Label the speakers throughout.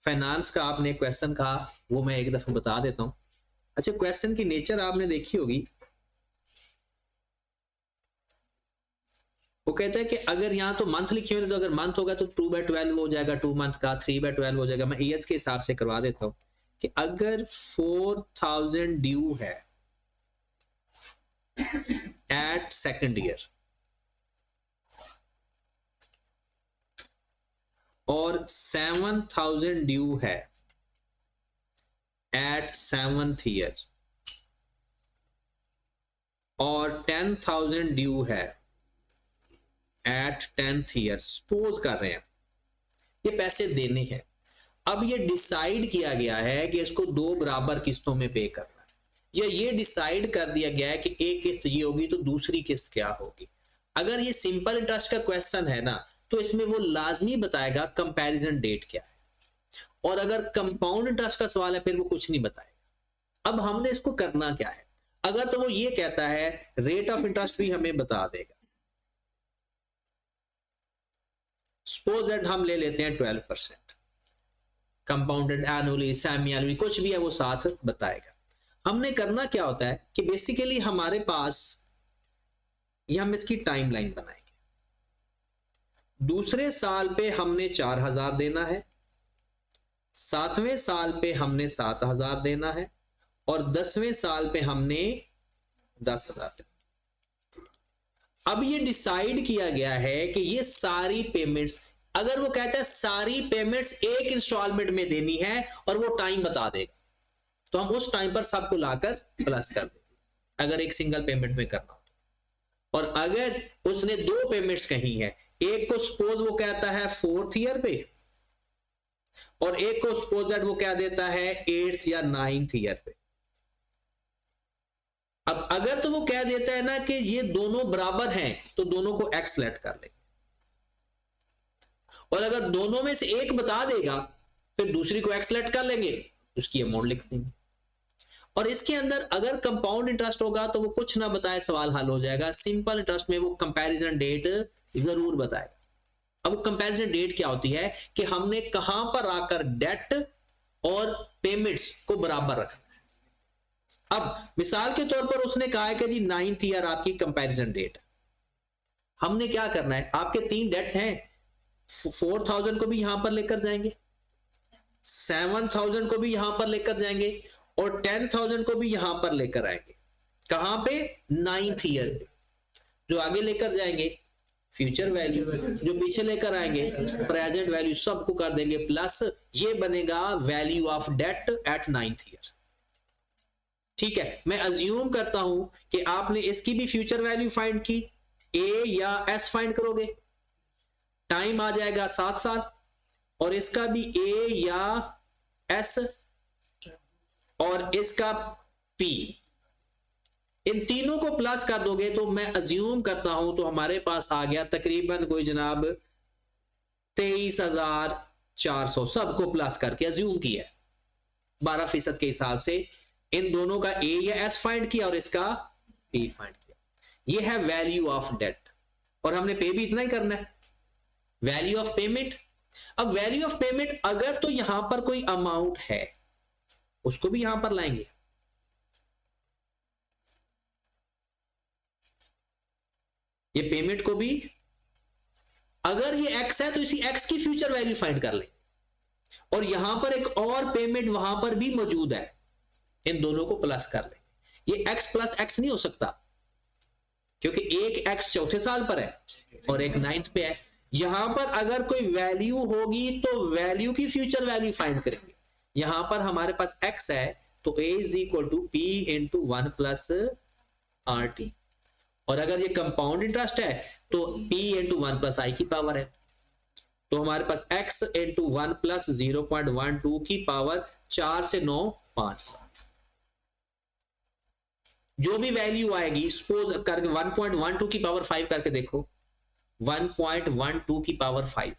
Speaker 1: Finance का आपने question कहा, वो मैं एक दफा बता देता हूं। अच्छा, क्वेश्चन की नेचर आपने देखी होगी, वो कहता है कि अगर यहाँ तो मंथ लिखे हुए तो अगर मंथ होगा तो 2/12 हो जाएगा 2 मंथ का, 3/12 हो जाएगा। मैं ईयर्स के हिसाब से करवा देता हूं कि अगर 4000 ड्यू है एट सेकंड ईयर और 7000 ड्यू है एट 7th ईयर और 10,000 ड्यू है एट 10th ईयर, सपोज कर रहे हैं ये पैसे देने हैं। अब ये डिसाइड किया गया है कि इसको 2 बराबर किस्तों में पे करना है, या ये डिसाइड कर दिया गया है कि एक किस्त ये होगी तो दूसरी किस्त क्या होगी। अगर ये सिंपल इंटरेस्ट का क्वेश्चन है ना, तो इसमें वो लाजमी बताएगा कंपैरिजन डेट क्या है, और अगर कंपाउंड इंटरेस्ट का सवाल है फिर वो कुछ नहीं बताएगा। अब हमने इसको करना क्या है, अगर तो वो ये कहता है रेट ऑफ इंटरेस्ट भी हमें बता देगा, सपोज दैट हम ले लेते हैं 12%, कंपाउंडेड एनुअली, सेमी एनुअली, कुछ भी है वो साथ बताएगा। हमने करना क्या होता है कि बेसिकली हमारे पास ये हम इसकी टाइमलाइन बनाएंगे। दूसरे साल पे हमने 4000 देना है, 7वें साल पे हमने 7000 देना है, और 10वें साल पे हमने 10,000 देना। अब ये डिसाइड किया गया है कि ये सारी पेमेंट्स, अगर वो कहता है सारी पेमेंट्स एक इंस्टॉलमेंट में देनी है और वो टाइम बता देगा, तो हम उस टाइम पर सबको लाकर प्लस कर देंगे अगर एक सिंगल पेमेंट में करना हो। और अगर उसने 2 पेमेंट्स कही है, एक को सपोज वो कहता है 4th ईयर पे, और एक को सपोज दैट वो क्या देता है 8th या 9th ईयर पे। अब अगर तो वो कह देता है ना कि ये दोनों बराबर हैं, तो दोनों को एक्स सेलेक्ट कर लेंगे, और अगर दोनों में से एक बता देगा फिर दूसरी को एक्स सेलेक्ट कर लेंगे, उसकी अमाउंट लिख देंगे। और इसके अंदर अगर कंपाउंड इंटरेस्ट होगा तो वो कुछ ना बताए सवाल हल हो जाएगा। सिंपल इंटरेस्ट में वो कंपैरिजन डेट जरूर बताएगा। अब वो कंपैरिजन डेट क्या होती है कि हमने कहां पर आकर डेट और पेमेंट्स को बराबर रखना है। अब मिसाल के तौर पर उसने कहा है कि जी 9th ईयर आपकी कंपैरिजन डेट, हमने क्या करना है, आपके 3 डेट हैं, 4000 को भी यहां पर लेकर जाएंगे, 7000 को भी यहां पर लेकर जाएंगे, और 10,000 को भी यहां पर लेकर आएंगे। कहां पे 9th ईयर पे। जो आगे लेकर जाएंगे फ्यूचर वैल्यू, जो पीछे लेकर आएंगे प्रेजेंट वैल्यू, सबको कर देंगे प्लस, ये बनेगा value of that at 9th year. ठीक है, मैं अज्यूम करता हूं कि आपने इसकी भी फ्यूचर वैल्यू फाइंड की, ए या एस फाइंड करोगे, टाइम आ जाएगा 7 साल, और इसका भी ए या एस और इसका पी, इन तीनों को प्लस कर दोगे तो मैं अज्यूम करता हूं तो हमारे पास आ गया तकरीबन कोई जनाब 23,400, सबको प्लस करके अज्यूम किया 12% के हिसाब से। इन दोनों का ए या एस फाइंड किया और इसका पी फाइंड किया। ये है वैल्यू ऑफ डेट, और हमने पे भी इतना ही करना है, वैल्यू ऑफ पेमेंट। अब वैल्यू ऑफ पेमेंट अगर तो यहां पर कोई अमाउंट है उसको भी यहां पर लाएंगे, ये पेमेंट को भी, अगर ये एक्स है तो इसी एक्स की फ्यूचर वैल्यू फाइंड कर ले, और यहां पर एक और पेमेंट वहां पर भी मौजूद है, इन दोनों को प्लस कर ले। ये एक्स प्लस एक्स नहीं हो सकता क्योंकि एक एक्स 4थे साल पर है और एक 9th पे है। यहां पर अगर कोई वैल्यू होगी तो वैल्यू की फ्यूचर वैल्यू फाइंड करेंगे। यहां पर हमारे पास x है तो a is equal to P into 1 plus R T, और अगर ये कंपाउंड इंटरेस्ट है तो p इंटू 1 प्लस आई की पावर है, तो हमारे पास x इंटू 1 प्लस 0.12 की पावर 4 से 9 5, जो भी वैल्यू आएगी सपोज करके 1.12 की पावर 5 करके देखो, 1.12 की पावर 5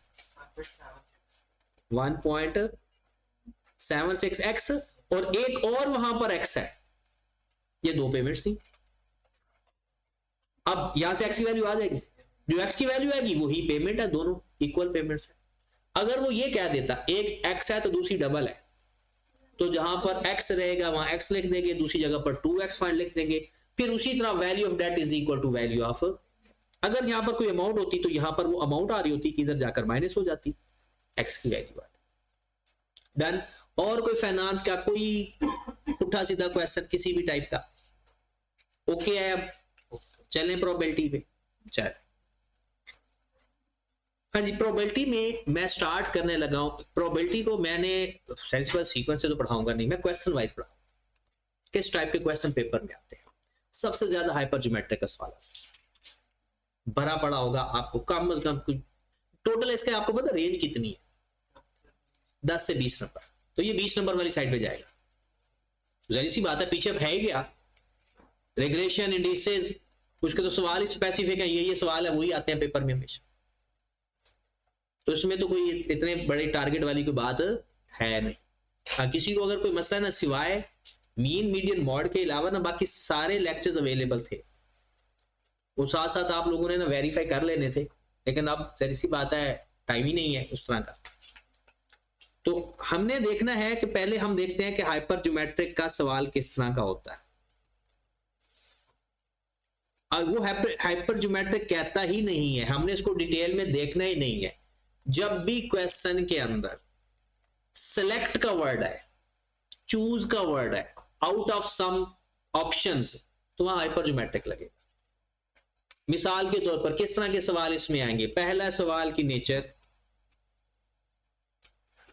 Speaker 1: 1.76x, और एक और वहां पर x है, ये 2 पेमेंट्स थी। अब यहां से x की वैल्यू आ जाएगी, जो x की वैल्यू आएगी वही पेमेंट है, दोनों इक्वल पेमेंट्स है। अगर वो ये कह देता एक x है तो दूसरी डबल है, तो जहां पर x रहेगा वहां x लिख देंगे, दूसरी जगह पर 2x फाइंड लिख देंगे। फिर उसी तरह value of that is equal to value of, अगर यहां पर कोई अमाउंट होती तो यहां पर वो अमाउंट आ रही होती, इधर जाकर माइनस हो जाती, x की वैल्यू आती। डन। और कोई फाइनेंस का कोई उठा सीधा क्वेश्चन किसी भी टाइप का? ओके है, अब चलें प्रोबेबिलिटी पे। चल हाँ जी, प्रोबेबिलिटी में मैं स्टार्ट करने लगा हूं। प्रोबेबिलिटी को मैंने सेंसिबल सीक्वेंस से तो पढ़ाऊंगा नहीं, मैं क्वेश्चन वाइज पढ़ाऊंगा, किस टाइप के क्वेश्चन पेपर में आते हैं। सबसे ज्यादा हाइपर ज्योमेट्रिक का सवाल भरा पड़ा होगा आपको, कम से कम टोटल इसका आपको पता रेंज कितनी है? 10 से 20 नंबर। तो ये 20 नंबर वाली साइड पे जाएगा, जाहिर सी बात है, पीछे अब है ही क्या, रिग्रेशन, इंडिसेस, उसके तो सवाल ही स्पेसिफिक है, ये सवाल है, वही आते हैं पेपर में हमेशा। तो इसमें तो कोई इतने बड़े टारगेट वाली कोई बात है नहीं। हाँ, किसी को अगर कोई मसला ना, सिवाय मीन मीडियन मॉड के अलावा ना बाकी सारे लेक्चर्स अवेलेबल थे, वो साथ साथ आप लोगों ने ना वेरीफाई कर लेने थे, लेकिन अब जैसी सी बात है टाइम ही नहीं है उस तरह का। तो हमने देखना है कि पहले हम देखते हैं कि हाइपर ज्योमेट्रिक का सवाल किस तरह का होता है। और वो हाइपर ज्योमेट्रिक कहता ही नहीं है, हमने इसको डिटेल में देखना ही नहीं है। जब भी क्वेश्चन के अंदर सेलेक्ट का वर्ड है, चूज का वर्ड है, आउट ऑफ सम ऑप्शंस, तो वहां हाइपर ज्योमेट्रिक लगेगा। मिसाल के तौर पर किस तरह के सवाल इसमें आएंगे? पहला सवाल की नेचर,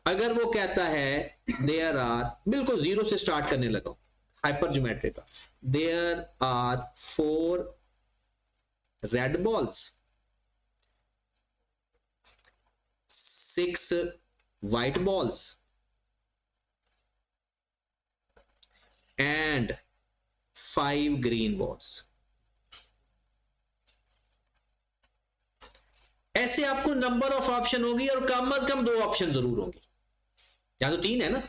Speaker 1: अगर वो कहता है देयर आर, बिल्कुल जीरो से स्टार्ट करने लगा हाइपर ज्योमेट्रिक का, there are 4 red balls, 6 white balls and 5 green balls। ऐसे आपको नंबर ऑफ ऑप्शन होगी और कम से कम 2 ऑप्शन जरूर होंगे, या तो 3 है ना,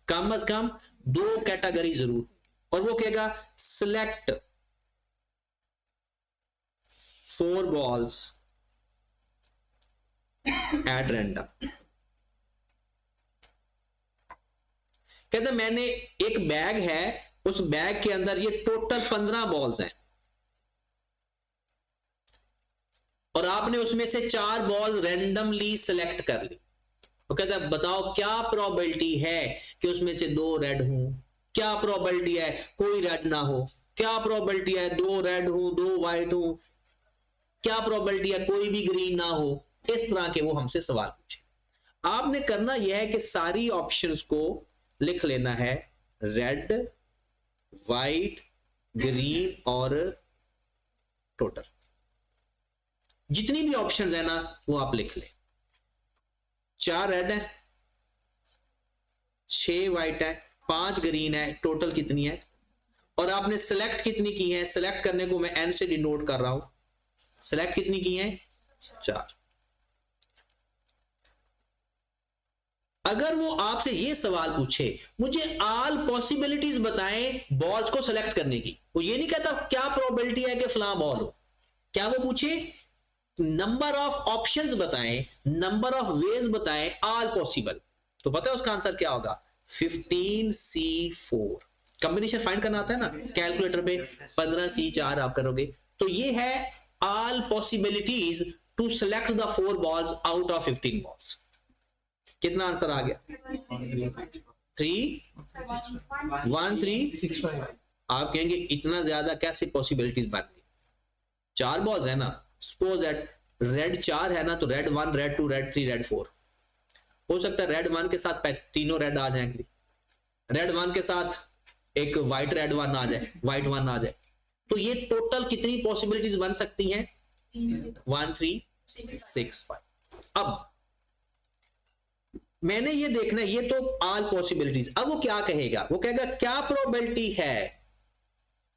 Speaker 1: कम से कम 2 कैटेगरी जरूर। और वो कहेगा सिलेक्ट 4 balls एट रैंडम। कहते मैंने एक बैग है, उस बैग के अंदर ये टोटल 15 बॉल्स हैं और आपने उसमें से 4 बॉल्स रैंडमली सिलेक्ट कर ली। वो कहता है बताओ क्या प्रोबेबिलिटी है कि उसमें से 2 रेड हों, क्या प्रोबेबिलिटी है कोई रेड ना हो, क्या प्रोबेबिलिटी है 2 रेड हो 2 वाइट हो, क्या प्रोबेबिलिटी है कोई भी ग्रीन ना हो। इस तरह के वो हमसे सवाल पूछे। आपने करना यह है कि सारी ऑप्शंस को लिख लेना है, रेड, वाइट, ग्रीन और टोटल, जितनी भी ऑप्शंस है ना वो आप लिख लें। 4 रेड है, 6 वाइट है, 5 ग्रीन है, टोटल कितनी है? और आपने सिलेक्ट कितनी की है? सिलेक्ट करने को मैं एन से डिनोट कर रहा हूं, सिलेक्ट कितनी की है? 4। अगर वो आपसे ये सवाल पूछे मुझे ऑल पॉसिबिलिटीज बताएं बॉल्स को सेलेक्ट करने की, वो ये नहीं कहता क्या प्रोबेबिलिटी है कि फलां बॉल हो, क्या वो पूछे नंबर ऑफ ऑप्शंस बताएं, नंबर ऑफ वेज बताएं, ऑल पॉसिबल, तो पता है उसका आंसर क्या होगा? 15C4। कॉम्बिनेशन फाइंड करना आता है ना कैलकुलेटर पे, 15C4 आप करोगे तो ये है all possibilities to select the 4 balls out of 15 balls. कितना आंसर आ गया? 3 1 3 आप कहेंगे इतना ज्यादा कैसे पॉसिबिलिटीज बन गई? 4 बॉल्स है ना, सपोज दैट रेड 4 है ना, तो रेड 1 रेड 2 रेड 3 रेड 4 हो सकता है। रेड 1 के साथ तीनों रेड आ जाएंगे, रेड 1 के साथ एक व्हाइट रेड 1 आ जाए, व्हाइट 1 आ जाए, तो ये टोटल कितनी पॉसिबिलिटीज बन सकती हैं? 1 3 6 5। अब मैंने ये देखना है, ये तो ऑल पॉसिबिलिटीज। अब वो क्या कहेगा? वो कहेगा क्या प्रोबेबिलिटी है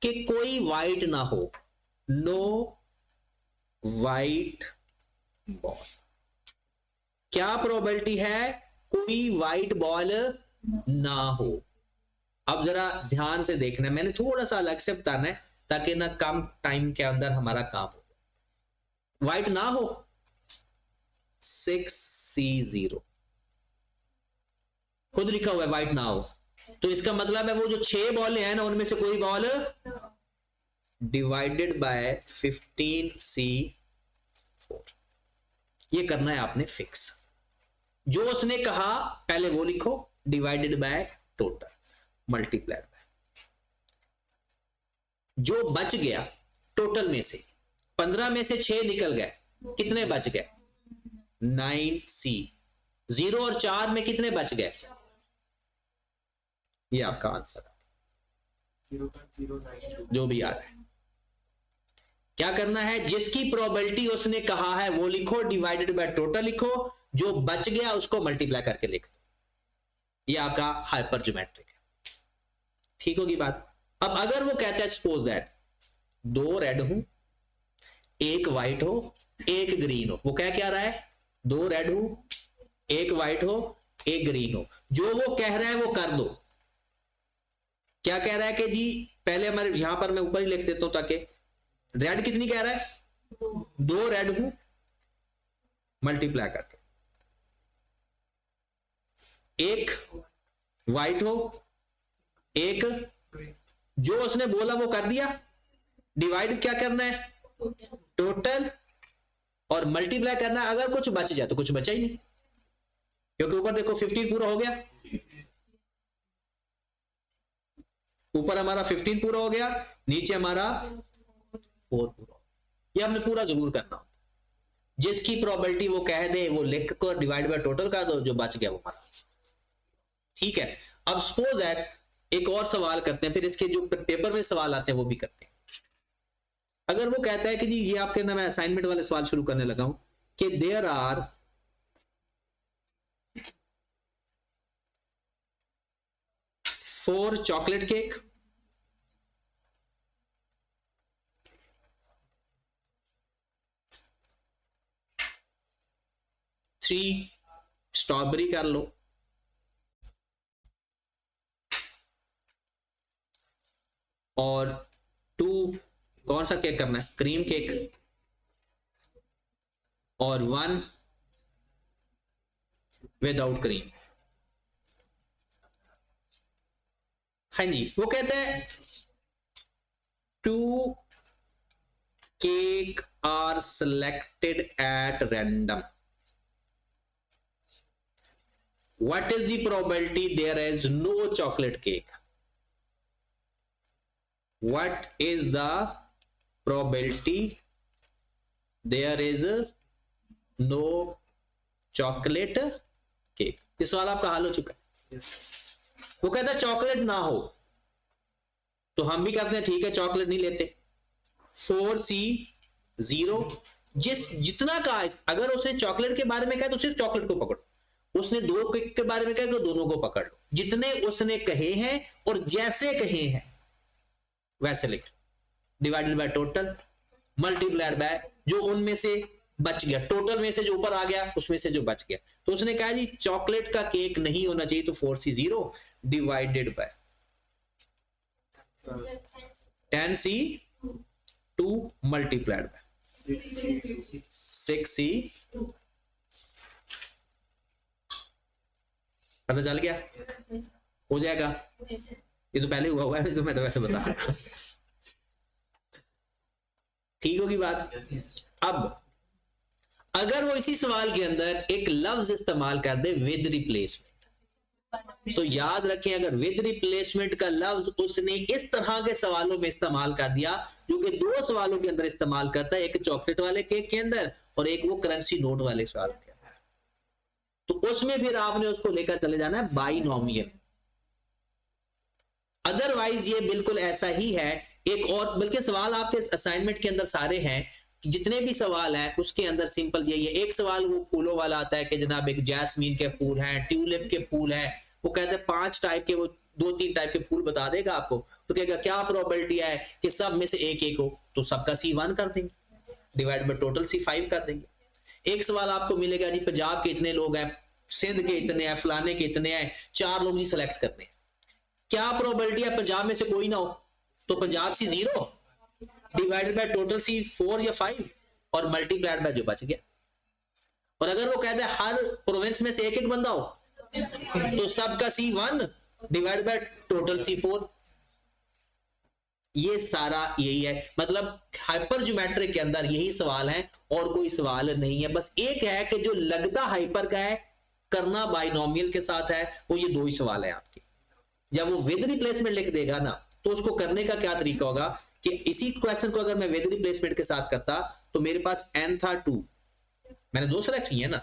Speaker 1: कि कोई व्हाइट ना हो, नो व्हाइट बॉल। क्या प्रोबेबिलिटी है कोई व्हाइट बॉल ना हो? अब जरा ध्यान से देखना, मैंने थोड़ा सा अलग से बताना है ताकि ना कम टाइम के अंदर हमारा काम हो। व्हाइट ना हो 6 C0, खुद लिखा हुआ है वाइट ना हो, तो इसका मतलब है वो जो 6 बॉल हैं ना उनमें से कोई बॉल डिवाइडेड बाय 15C4, ये करना है आपने फिक्स। जो उसने कहा पहले वो लिखो, divided by total multiplied by, जो बच गया टोटल में से 15 में से 6 निकल गए, कितने बच गए 9C, 0 और 4 में कितने बच गए, ये आपका आंसर है, 0.09 जो भी आ रहा है। क्या करना है, जिसकी प्रोबेबिलिटी उसने कहा है वो लिखो, डिवाइडेड बाय टोटल लिखो, जो बच गया उसको मल्टीप्लाई करके लिख दो, ये आपका हाइपर ज्योमेट्रिक है। ठीक होगी बात। अब अगर वो कहता है सपोज दैट 2 रेड हो, 1 व्हाइट हो, 1 ग्रीन हो, वो क्या रहा है 2 रेड हो, 1 व्हाइट हो, 1 ग्रीन हो, जो वो कह रहा है वो कर दो। क्या कह रहा है कि जी पहले हमारे यहां पर मैं ऊपर ही लिख देता हूं ताकि रेड कितनी कह रहा है 2 रेड हो मल्टीप्लाई करके, 1 व्हाइट हो, 1 जो उसने बोला वो कर दिया, डिवाइड क्या करना है टोटल और मल्टीप्लाई करना है। अगर कुछ बच जाए तो कुछ बचा ही नहीं, क्योंकि ऊपर देखो 15 पूरा हो गया, ऊपर हमारा 15 पूरा हो गया, नीचे हमारा 4 पूरा। ये हमने पूरा जरूर करना होता, जिसकी प्रोबेबिलिटी वो कह दे वो लिख कर डिवाइड बाय टोटल कर दो, जो बच गया वो हमारा। ठीक है, अब सपोज दैट एक और सवाल करते हैं, फिर इसके जो पेपर में सवाल आते हैं वो भी करते हैं। अगर वो कहता है कि जी ये आपके ना मैं असाइनमेंट वाले सवाल शुरू करने लगा हूं कि there are 4 chocolate cake, 3 strawberry कर लो, और 2 कौन सा केक करना है क्रीम केक, और 1 विदाउट क्रीम। हाँ जी, वो कहते हैं 2 cake are selected at random, what is the probability there is no chocolate cake, what is the probability there is no chocolate cake। इस सवाल आपका हल हो चुका है। वो कहता है चॉकलेट ना हो, तो हम भी कहते हैं ठीक है चॉकलेट नहीं लेते। 4C0, जितना का अगर उसने चॉकलेट के बारे में कहा तो सिर्फ चॉकलेट को पकड़ो, उसने 2 केक के बारे में कहा तो दोनों को पकड़ लो, जितने उसने कहे हैं और जैसे कहे हैं वैसे लिख, divided by total multiplied by जो उनमें से बच गया, टोटल में से जो ऊपर आ गया उसमें से जो बच गया। तो उसने कहा जी चॉकलेट का केक नहीं होना चाहिए, तो 4C0 divided by 10C2 multiplied by 6C, पता चल गया, हो जाएगा। ये तो पहले हुआ है, मैं तो वैसे बता रहा हूं। ठीक होगी बात। अब अगर वो इसी सवाल के अंदर एक लफ्ज इस्तेमाल कर दे विद रिप्लेसमेंट, तो याद रखें अगर विद रिप्लेसमेंट का लफ्ज उसने इस तरह के सवालों में इस्तेमाल कर दिया, जो कि 2 सवालों के अंदर इस्तेमाल करता है, एक चॉकलेट वाले केक के अंदर और एक वो करेंसी नोट वाले सवाल के अंदर, तो उसमें फिर आपने उसको लेकर चले जाना है बाइनोमियल। अदरवाइज ये बिल्कुल ऐसा ही है। एक और बल्कि सवाल आपके असाइनमेंट के अंदर सारे हैं, जितने भी सवाल हैं उसके अंदर सिंपल यही है। एक सवाल वो फूलों वाला आता है कि जनाब एक जैस्मीन के फूल हैं, ट्यूलिप के फूल हैं, वो कहते हैं 5 टाइप के, वो 2-3 टाइप के फूल बता देगा आपको, तो कहेगा क्या प्रोबेबिलिटी है कि सब में से एक हो, तो सबका C1 कर देंगे, डिवाइड बाय टोटल C5 कर देंगे। एक सवाल आपको मिलेगा जी पंजाब के इतने लोग हैं, सिंध के इतने हैं, फलाने के इतने हैं, 4 लोग ही सिलेक्ट करने हैं, क्या प्रोबेबिलिटी है पंजाब में से कोई ना हो, तो Punjab C0 divided by total C4 या 5 और मल्टीप्लाइड बाय जो बच गया। और अगर वो कहता है हर प्रोविंस में से एक एक बंदा हो तो सबका C1 divide by total C4। ये सारा यही है, मतलब हाइपर ज्योमेट्रिक के अंदर यही सवाल है और कोई सवाल नहीं है। बस एक है कि जो लगता हाइपर का है, करना बाइनोमियल के साथ है, वो ये दो ही सवाल है आपके। जब वो विद रिप्लेसमेंट लिख देगा ना तो उसको करने का क्या तरीका होगा कि इसी क्वेश्चन को अगर मैं विद रिप्लेसमेंट के साथ करता तो मेरे पास n था 2, मैंने 2 सेलेक्ट किए ना।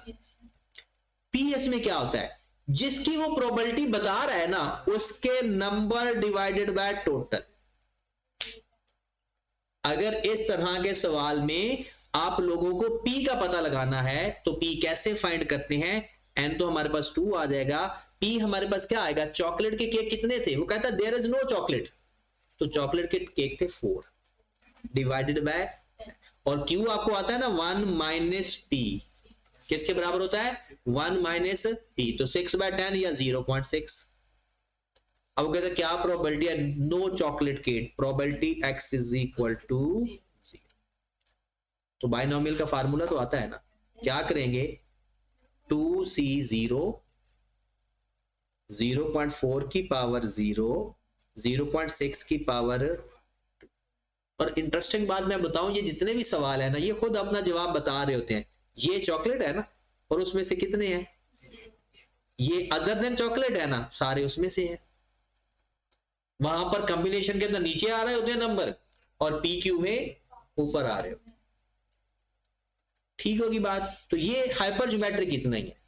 Speaker 1: PS में क्या होता है, जिसकी वो प्रोबेबिलिटी बता रहा है ना उसके नंबर डिवाइडेड बाय टोटल। अगर इस तरह के सवाल में आप लोगों को P का पता लगाना है तो P कैसे फाइंड करते हैं, n तो हमारे पास 2 आ जाएगा, P हमारे पास क्या आएगा, चॉकलेट के केक कितने थे, वो कहता देयर इज नो चॉकलेट, तो चॉकलेट के केक थे 4 डिवाइडेड बाय, और Q आपको आता है ना 1 माइनस P, किसके बराबर होता है 1 माइनस P, तो 6/10 या 0.6। अब वो कहता है क्या प्रोबेबिलिटी है, no chocolate cake, probability x is equal to 0। तो बाइनोमियल का फार्मूला तो आता है ना, क्या करेंगे 2C0 0.4 की पावर 0 0.6 की पावर। और इंटरेस्टिंग बात मैं बताऊं, ये जितने भी सवाल है ना ये खुद अपना जवाब बता रहे होते हैं। ये चॉकलेट है ना और उसमें से कितने हैं, ये अदर देन चॉकलेट है ना, सारे उसमें से हैं। वहां पर कॉम्बिनेशन के अंदर नीचे आ रहे होते हैं नंबर और PQ में ऊपर आ रहे होते हैं। ठीक होगी बात। तो ये हाइपर ज्योमेट्रिक इतना ही है।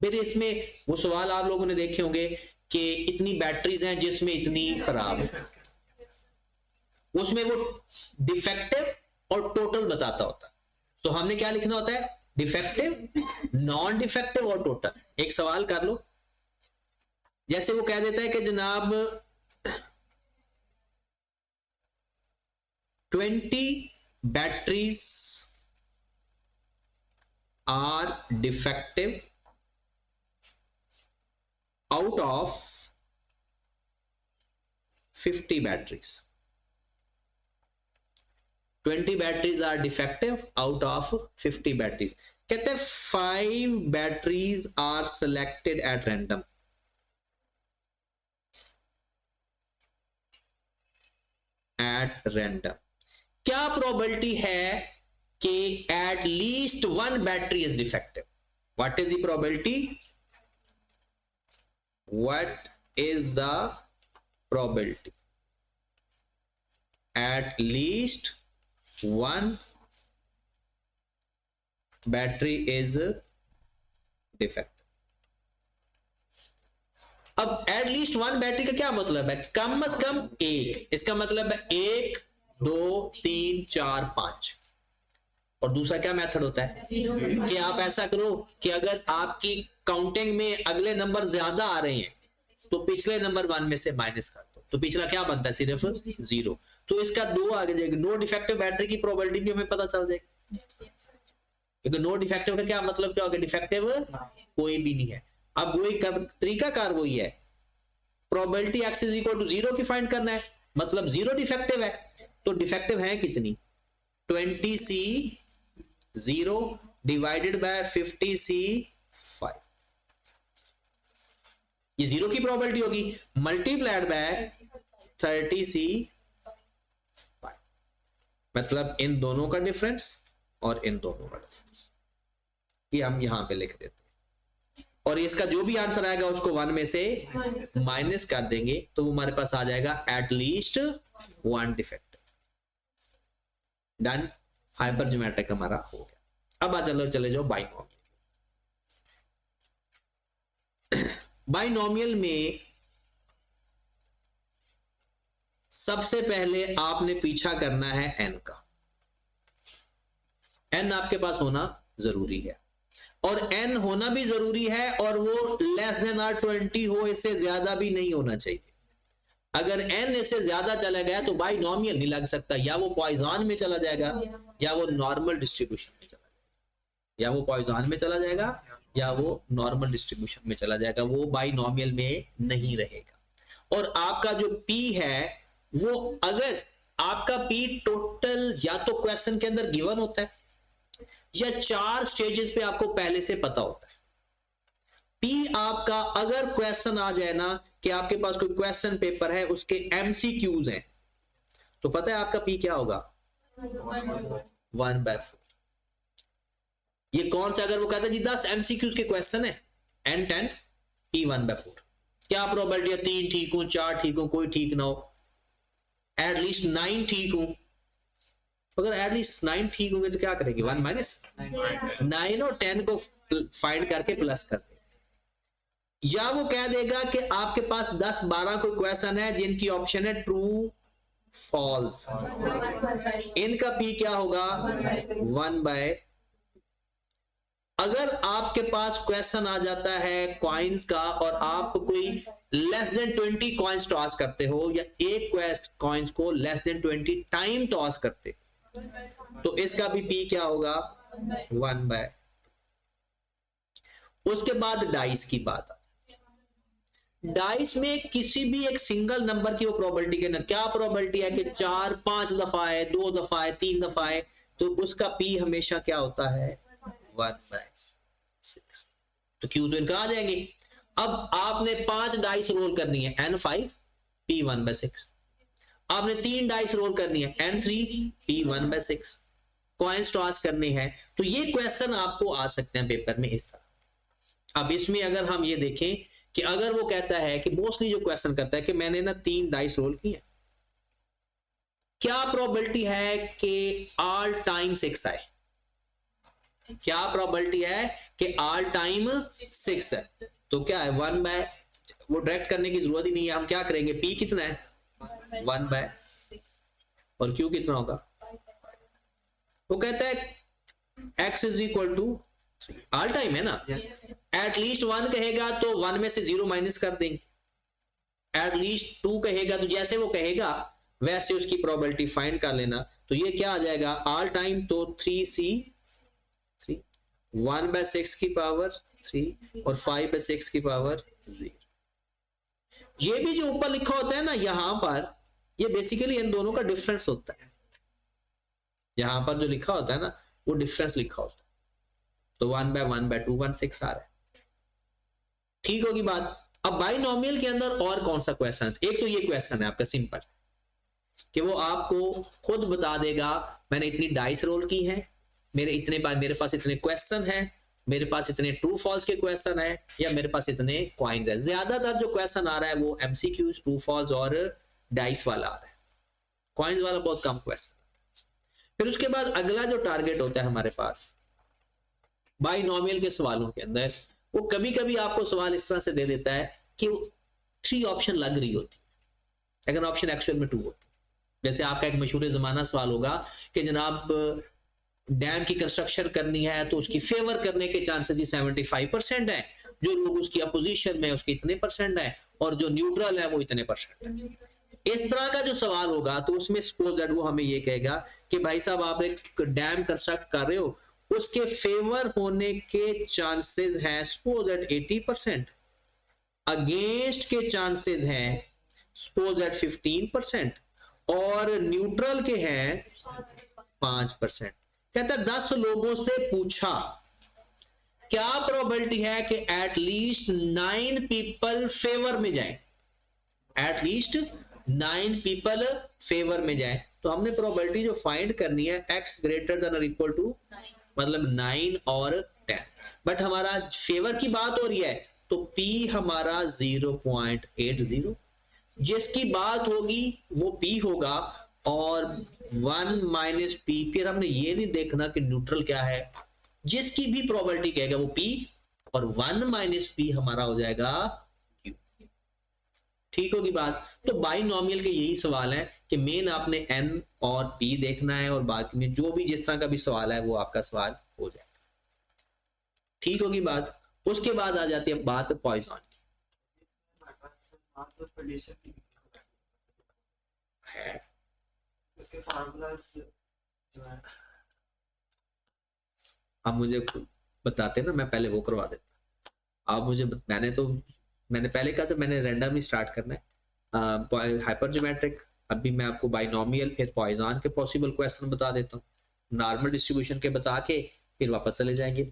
Speaker 1: फिर इसमें वो सवाल आप लोगों ने देखे होंगे कि इतनी बैटरीज हैं जिसमें इतनी खराब है, उसमें वो डिफेक्टिव और टोटल बताता होता है। तो हमने क्या लिखना होता है, डिफेक्टिव, नॉन डिफेक्टिव और टोटल। एक सवाल कर लो, जैसे वो कह देता है कि जनाब 20 batteries are defective out of 50 batteries, 20 batteries are defective out of 50 batteries। कहते हैं 5 batteries are selected at random, क्या प्रोबेबिलिटी है कि at least one battery is defective? What is the probability? What is the probability at least one battery is defective? अब at least one battery का क्या मतलब है, कम से कम एक, इसका मतलब है 1 2 3 4 5। और दूसरा क्या मेथड होता है कि आप ऐसा करो कि अगर आपकी काउंटिंग में अगले नंबर ज्यादा आ रहे हैं तो पिछले नंबर 1 में से माइनस कर दो, तो पिछला क्या बनता है सिर्फ 0, तो इसका 2 आगे जाएगा। नो डिफेक्टिव बैटरी की प्रोबेबिलिटी भी हमें पता चल जाएगी, क्योंकि नो डिफेक्टिव का क्या मतलब, क्या होगा, डिफेक्टिव कोई भी नहीं है। अब वही तरीकाकार वही है, probability x is equal to 0 की फाइंड करना है, मतलब 0 डिफेक्टिव है, तो डिफेक्टिव है कितनी, 20C0 डिवाइडेड बाय 50C5, ये 0 की प्रोबेबिलिटी होगी, मल्टीप्लाइड बाय 30C5, मतलब इन दोनों का डिफरेंस और इन दोनों का डिफरेंस, ये हम यहां पे लिख देते हैं। और इसका जो भी आंसर आएगा उसको 1 में से माइनस कर देंगे, तो हमारे पास आ जाएगा at least 1 defective. Done, hyper geometric हमारा हो गया। अब चलो चले जाओ बाइनोमियल। बाइनोमियल में सबसे पहले आपने पीछा करना है n का, n आपके पास होना जरूरी है, और n होना भी जरूरी है, और वो लेस देन और 20 हो, इससे ज्यादा भी नहीं होना चाहिए। अगर n इससे ज्यादा चला गया तो बाइनोमियल नहीं लग सकता, या वो पॉइजन में चला जाएगा या वो नॉर्मल डिस्ट्रीब्यूशन में चला जाएगा, या वो पॉइजन में चला जाएगा या वो नॉर्मल डिस्ट्रीब्यूशन में चला जाएगा, वो बाइनोमियल में नहीं रहेगा। और आपका जो p है वो, अगर आपका p टोटल या तो क्वेश्चन के अंदर गिवन होता है या 4 स्टेजेस पे आपको पहले से पता होता है। पी आपका, अगर क्वेश्चन आ जाए ना कि आपके पास कोई क्वेश्चन पेपर है, उसके एमसीक्यूज हैं, तो पता है आपका पी क्या होगा? 1/4। ये कौन सा, अगर वो कहता है जी 10 एमसीक्यूज के क्वेश्चन है एंड 10, पी 1/4। क्या प्रोबेबिलिटी है? 3 ठीक हूं, 4 ठीक हूं, कोई ठीक ना हो, एटलीस्ट 9 ठीक हूं। अगर एटलीस्ट 9 ठीक होंगे तो क्या करेंगे? 1 - 9 और 10 को फाइंड करके प्लस कर देंगे। या वो कह देगा कि आपके पास 10-12 कोई क्वेश्चन है जिनकी ऑप्शन है ट्रू फॉल्स, इनका पी क्या होगा? 1/। अगर आपके पास क्वेश्चन आ जाता है कॉइन्स का और आप कोई लेस देन 20 कॉइन्स टॉस करते हो, या एक कॉइन्स को लेस देन 20 टाइम टॉस करते हो, तो इसका भी पी क्या होगा? 1/। उसके बाद डाइस की बात आती है। डाइस में किसी भी एक सिंगल नंबर की वो प्रोबेबिलिटी के ना, क्या प्रोबेबिलिटी है कि 4-5 दफा है, 2 दफा है, 3 दफा है, तो उसका पी हमेशा क्या होता है? 1/6। तो क्यू तो इनका आ जाएंगे। अब आपने 5 डाइस रोल करनी है, N5 P 1/6। आपने 3 डाइस रोल करनी है, N3 P 1/6। कॉइन्स टॉस करने हैं, तो ये क्वेश्चन आपको आ सकते हैं पेपर में इस तरह। अब इसमें अगर हम ये देखें कि अगर वो कहता है कि मोस्टली जो क्वेश्चन करता है कि मैंने ना 3 डाइस रोल किए, क्या प्रोबेबिलिटी है कि ऑल टाइम 6 आए? क्या प्रोबेबिलिटी है कि ऑल टाइम 6 है? तो क्या है? 1/। वो डायरेक्ट करने की जरूरत ही नहीं है, हम क्या करेंगे? पी कितना है? 1/। और क्यू कितना होगा? वो कहता है x is equal to all time है ना, एटलीस्ट 1 कहेगा तो 1 में से 0 माइनस कर देंगे, एटलीस्ट 2 कहेगा तो जैसे वो कहेगा वैसे उसकी प्रोबेबिलिटी फाइंड कर लेना। तो ये क्या आ जाएगा? ऑल टाइम तो 3C3, 1/6 की पावर 3 और 5/6 की पावर 0। ये भी जो ऊपर लिखा होता है ना यहां पर, ये बेसिकली इन दोनों का डिफरेंस होता है। यहां पर जो लिखा होता है ना वो डिफरेंस लिखा होता है, तो 1/1/2 1/6 आ रहा है। ठीक होगी बात। अब बाइनोमियल के अंदर और कौन सा क्वेश्चन है? एक तो ये क्वेश्चन है आपका सिंपल, कि वो आपको खुद बता देगा मैंने इतनी डाइस रोल की हैं, मेरे पास इतने क्वेश्चन हैं, मेरे पास इतने ट्रू फॉल्स के क्वेश्चन है, या मेरे पास इतने कॉइन्स है। ज्यादातर जो क्वेश्चन आ रहा है वो एमसीक्यूज, ट्रू फॉल्स और डाइस वाला आ रहा है, कॉइन्स वाला बहुत कम क्वेश्चन। फिर उसके बाद अगला जो टारगेट होता है हमारे पास बाइनोमियल के सवालों के अंदर, वो कभी कभी आपको सवाल इस तरह से दे देता है कि 3 ऑप्शन लग रही होती है, लेकिन ऑप्शन एक्चुअल में 2 होती है। जैसे आपका एक मशहूर जमाना सवाल होगा कि जनाब डैम की कंस्ट्रक्शन करनी है तो उसकी फेवर करने के चांसेस 75% है, जो लोग उसकी अपोजिशन में उसके इतने % है, और जो न्यूट्रल है वो इतने % है। इस तरह का जो सवाल होगा तो उसमें सपोज दैट वो हमें ये कहेगा कि भाई साहब आप एक डैम कंस्ट्रक्ट कर रहे हो, उसके फेवर होने के चांसेस हैं सपोज दैट 80%, अगेंस्ट के चांसेस हैं सपोज दैट 15%, और न्यूट्रल के हैं 5%। कहता है 10 लोगों से पूछा क्या प्रोबेबिलिटी है कि एटलीस्ट 9 पीपल फेवर में जाएं, एटलीस्ट 9 पीपल फेवर में जाएं। तो हमने प्रोबेबिलिटी जो फाइंड करनी है x ग्रेटर देन और इक्वल टू, मतलब 9 और 10, बट हमारा फेवर की बात हो रही है तो p हमारा 0.80, जिसकी बात होगी वो p होगा, और 1 माइनस p, फिर हमने ये नहीं देखना कि न्यूट्रल क्या है, जिसकी भी प्रोबेबिलिटी कहेगा वो p, और 1 माइनस p हमारा हो जाएगा q। ठीक होगी बात। तो बाइनोमियल के यही सवाल है कि मेन आपने n और p देखना है, और बाकी में जो भी जिस तरह का भी सवाल है वो आपका सवाल हो जाएगा। ठीक होगी बात। उसके बाद आ जाती है बात पॉइजन की है, उसके फार्मूलास जो है आप मुझे बताते ना, मैं पहले वो करवा देता। आप मुझे मैंने पहले कहा था मैंने रैंडम ही स्टार्ट करना है, हाइपरज्योमेट्रिक, अभी मैं आपको बाइनोमियल फिर पॉइजन के पॉसिबल क्वेश्चन बता देता हूँ, नॉर्मल डिस्ट्रीब्यूशन के बता के फिर वापस चले जाएंगे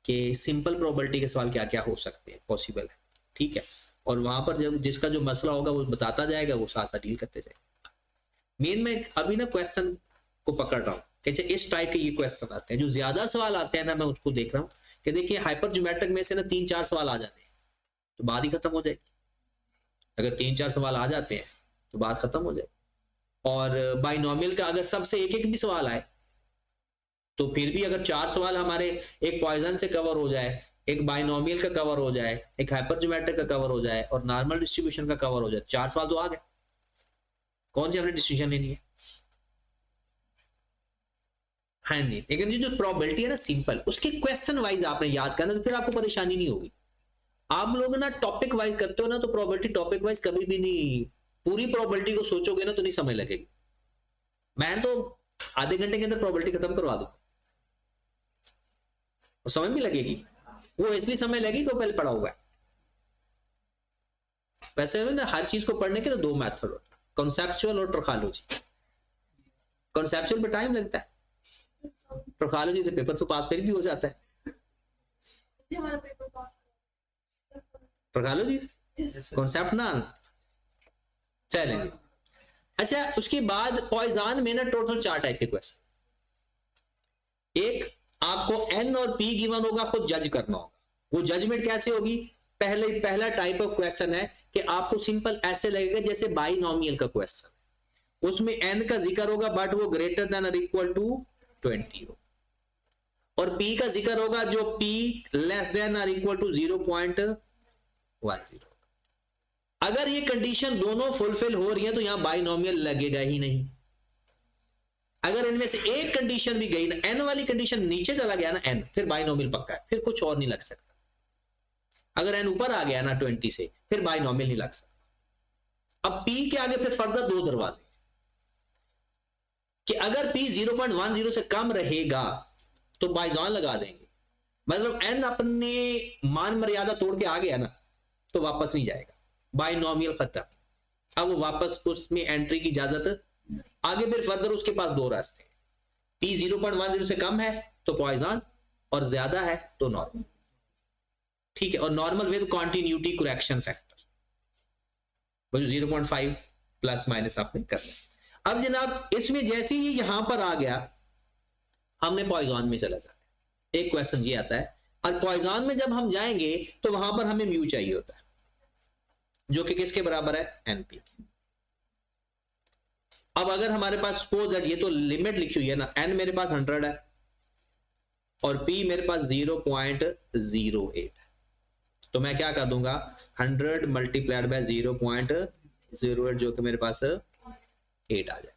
Speaker 1: कि सिंपल प्रोबेबिलिटी के सवाल क्या क्या हो सकते हैं, पॉसिबल है, ठीक है। और वहां पर जब जिसका जो मसला होगा वो बताता जाएगा, वो साथ साथ डील करते जाएगा। मेन में अभी ना क्वेश्चन को पकड़ रहा हूँ कि इस टाइप के ये क्वेश्चन आते हैं, जो ज्यादा सवाल आते हैं ना, मैं उसको देख रहा हूँ कि देखिए हाइपर ज्योमेट्रिक में से ना 3-4 सवाल आ जाते हैं तो बात ही खत्म हो जाएगी। अगर 3-4 सवाल आ जाते हैं तो बात खत्म हो जाएगी। और बाइनोमियल का अगर सबसे एक एक भी सवाल आए तो फिर भी अगर 4 सवाल हमारे एक पॉइजन से कवर हो जाए, एक बाइनोमियल का कवर हो जाए, एक हाइपर ज्योमेट्रिक का कवर हो जाए और नॉर्मल डिस्ट्रीब्यूशन का कवर हो जाए, 4 सवाल तो आ गए। कौन सी हमने डिसीजन लेनी है? हाँ जी, लेकिन ये जो प्रोबेबिलिटी है ना सिंपल, उसके क्वेश्चन वाइज आपने याद करना, तो फिर आपको परेशानी नहीं होगी। आप लोग ना टॉपिक वाइज करते हो ना, तो प्रोबेबिलिटी टॉपिक वाइज कभी भी नहीं, पूरी प्रोबेबिलिटी को सोचोगे ना तो नहीं समझ लगेगी। मैं तो आधे घंटे के अंदर प्रोबेबिलिटी खत्म करवा दूं, समझ भी लगेगी। वो इसलिए समय लगेगी कि पहले पढ़ा हुआ है। वैसे ना हर चीज को पढ़ने के ना 2 मेथड होता है, कॉन्सेप्चुअल और ट्रखालोजी। कॉन्सेप्चुअल पे टाइम लगता है, ट्रखालोजी से पेपर तो पास फिर भी हो जाता है। ट्रखालोजी कॉन्सेप्ट ना चले। अच्छा, उसके बाद पॉइजन में ना टोटल 4 टाइप के क्वेश्चन। एक, आपको एन और पी गिवन होगा, खुद जज करना होगा। वो जजमेंट कैसे होगी? पहला टाइप ऑफ क्वेश्चन है कि आपको सिंपल ऐसे लगेगा जैसे बाइनोमियल का क्वेश्चन, उसमें एन का जिक्र होगा बट वो ग्रेटर देन और इक्वल टू 20 हो, और पी का जिक्र होगा जो पी लेस देन और इक्वल टू 0.10। अगर ये कंडीशन दोनों फुलफिल हो रही है तो यहां बाइनोमियल लगेगा ही नहीं। अगर इनमें से एक कंडीशन भी गई ना, एन वाली कंडीशन नीचे चला गया ना एन, फिर बाइनोमियल पक्का है, फिर कुछ और नहीं लग सकता। अगर एन ऊपर आ गया ना 20 से, फिर बाइनोमियल नहीं लग सकता। अब पी के आगे फिर फर्दर 2 दरवाजे कि अगर पी 0.10 से कम रहेगा तो बाइजॉन लगा देंगे, मतलब एन अपने मान मर्यादा तोड़ के आ गया ना तो वापस नहीं जाएगा, बाइनोमियल खत्म। अब वो वापस उसमें एंट्री की इजाजत, आगे फिर फर्दर उसके पास 2 रास्ते, पी 0.10 से कम है तो पॉइजन, और ज्यादा है तो नॉर्मल, ठीक है। और normal with continuity correction factor, 0.5 plus minus आपने करना। अब जनाब इसमें जैसे ही यहां पर आ गया, हमने पॉइजन में चला जाना। एक क्वेश्चन ये आता है, और पॉइजन में जब हम जाएंगे तो वहां पर हमें म्यू चाहिए होता है, जो कि किसके बराबर है? एनपी के। अब अगर हमारे पास सपोज दैट, ये तो लिमिट लिखी हुई है ना, एन मेरे पास 100 है और पी मेरे पास 0.08, तो मैं क्या कर दूंगा, 100 मल्टीप्लाइड बाय 0.08, जो कि मेरे पास 8 आ जाएगा।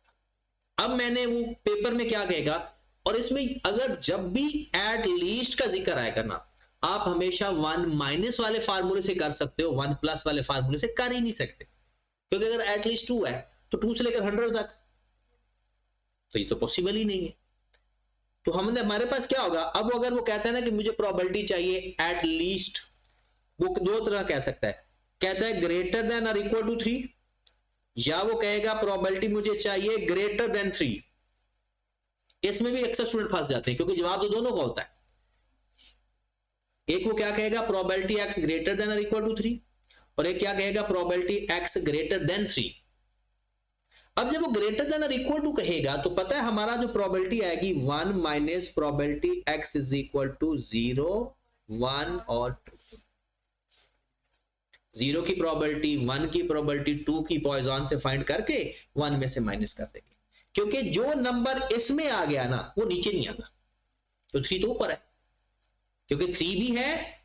Speaker 1: अब मैंने वो पेपर में क्या कहेगा, और इसमें अगर जब भी एट लीस्ट का जिक्र आएगा ना, आप हमेशा 1 माइनस वाले फार्मूले से कर सकते हो, 1 प्लस वाले फार्मूले से कर ही नहीं सकते, क्योंकि अगर एट लीस्ट 2 है तो 2 से लेकर 100 तक तो ये तो पॉसिबल ही नहीं है। तो हमने, हमारे पास क्या होगा, अब अगर वो कहता है ना कि मुझे प्रोबेबिलिटी चाहिए एट लीस्ट, वो 2 तरह कह सकता है, कहता है ग्रेटर देन और इक्वल टू 3, या वो कहेगा प्रोबेबिलिटी मुझे चाहिए ग्रेटर देन 3। इसमें भी अक्सर स्टूडेंट फंस जाते हैं, क्योंकि जवाब तो दोनों का होता है। एक वो क्या कहेगा, प्रोबेबिलिटी एक्स ग्रेटर देन और इक्वल टू 3, और एक क्या कहेगा, प्रोबेबिलिटी एक्स ग्रेटर देन 3। अब जब वो ग्रेटर देन और इक्वल टू कहेगा तो पता है हमारा जो प्रोबेबिलिटी आएगी 1 minus probability x is equal to 0, 1 और 2। 0 की प्रोबेबिलिटी, 1 की प्रोबेबिलिटी, 2 की पॉइजन से फाइंड करके 1 में से माइनस कर देंगे, क्योंकि जो नंबर इसमें आ गया ना वो नीचे नहीं आना, तो 3 तो ऊपर है, क्योंकि 3 भी है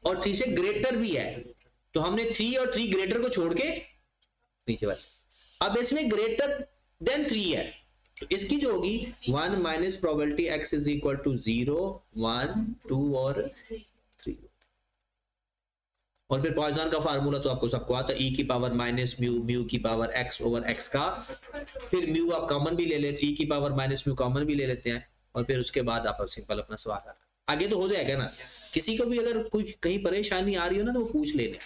Speaker 1: और 3 से ग्रेटर भी है, तो हमने 3 और 3 ग्रेटर को छोड़ के नीचे वाले। अब इसमें ग्रेटर देन 3 है, तो इसकी जो होगी 1 minus probability x is equal to 0, 1, 2 और 3। और फिर पॉइजन का फार्मूला तो आपको सबको आता है, e की पावर माइनस म्यू, म्यू की पावर x ओवर x का, फिर म्यू आप कॉमन भी ले लेते, e की पावर माइनस म्यू कॉमन भी ले लेते हैं, और फिर उसके बाद आप सिंपल अपना सवाल कर, आगे तो हो जाएगा ना। किसी को भी अगर कोई कहीं परेशानी आ रही हो ना तो वो पूछ लेने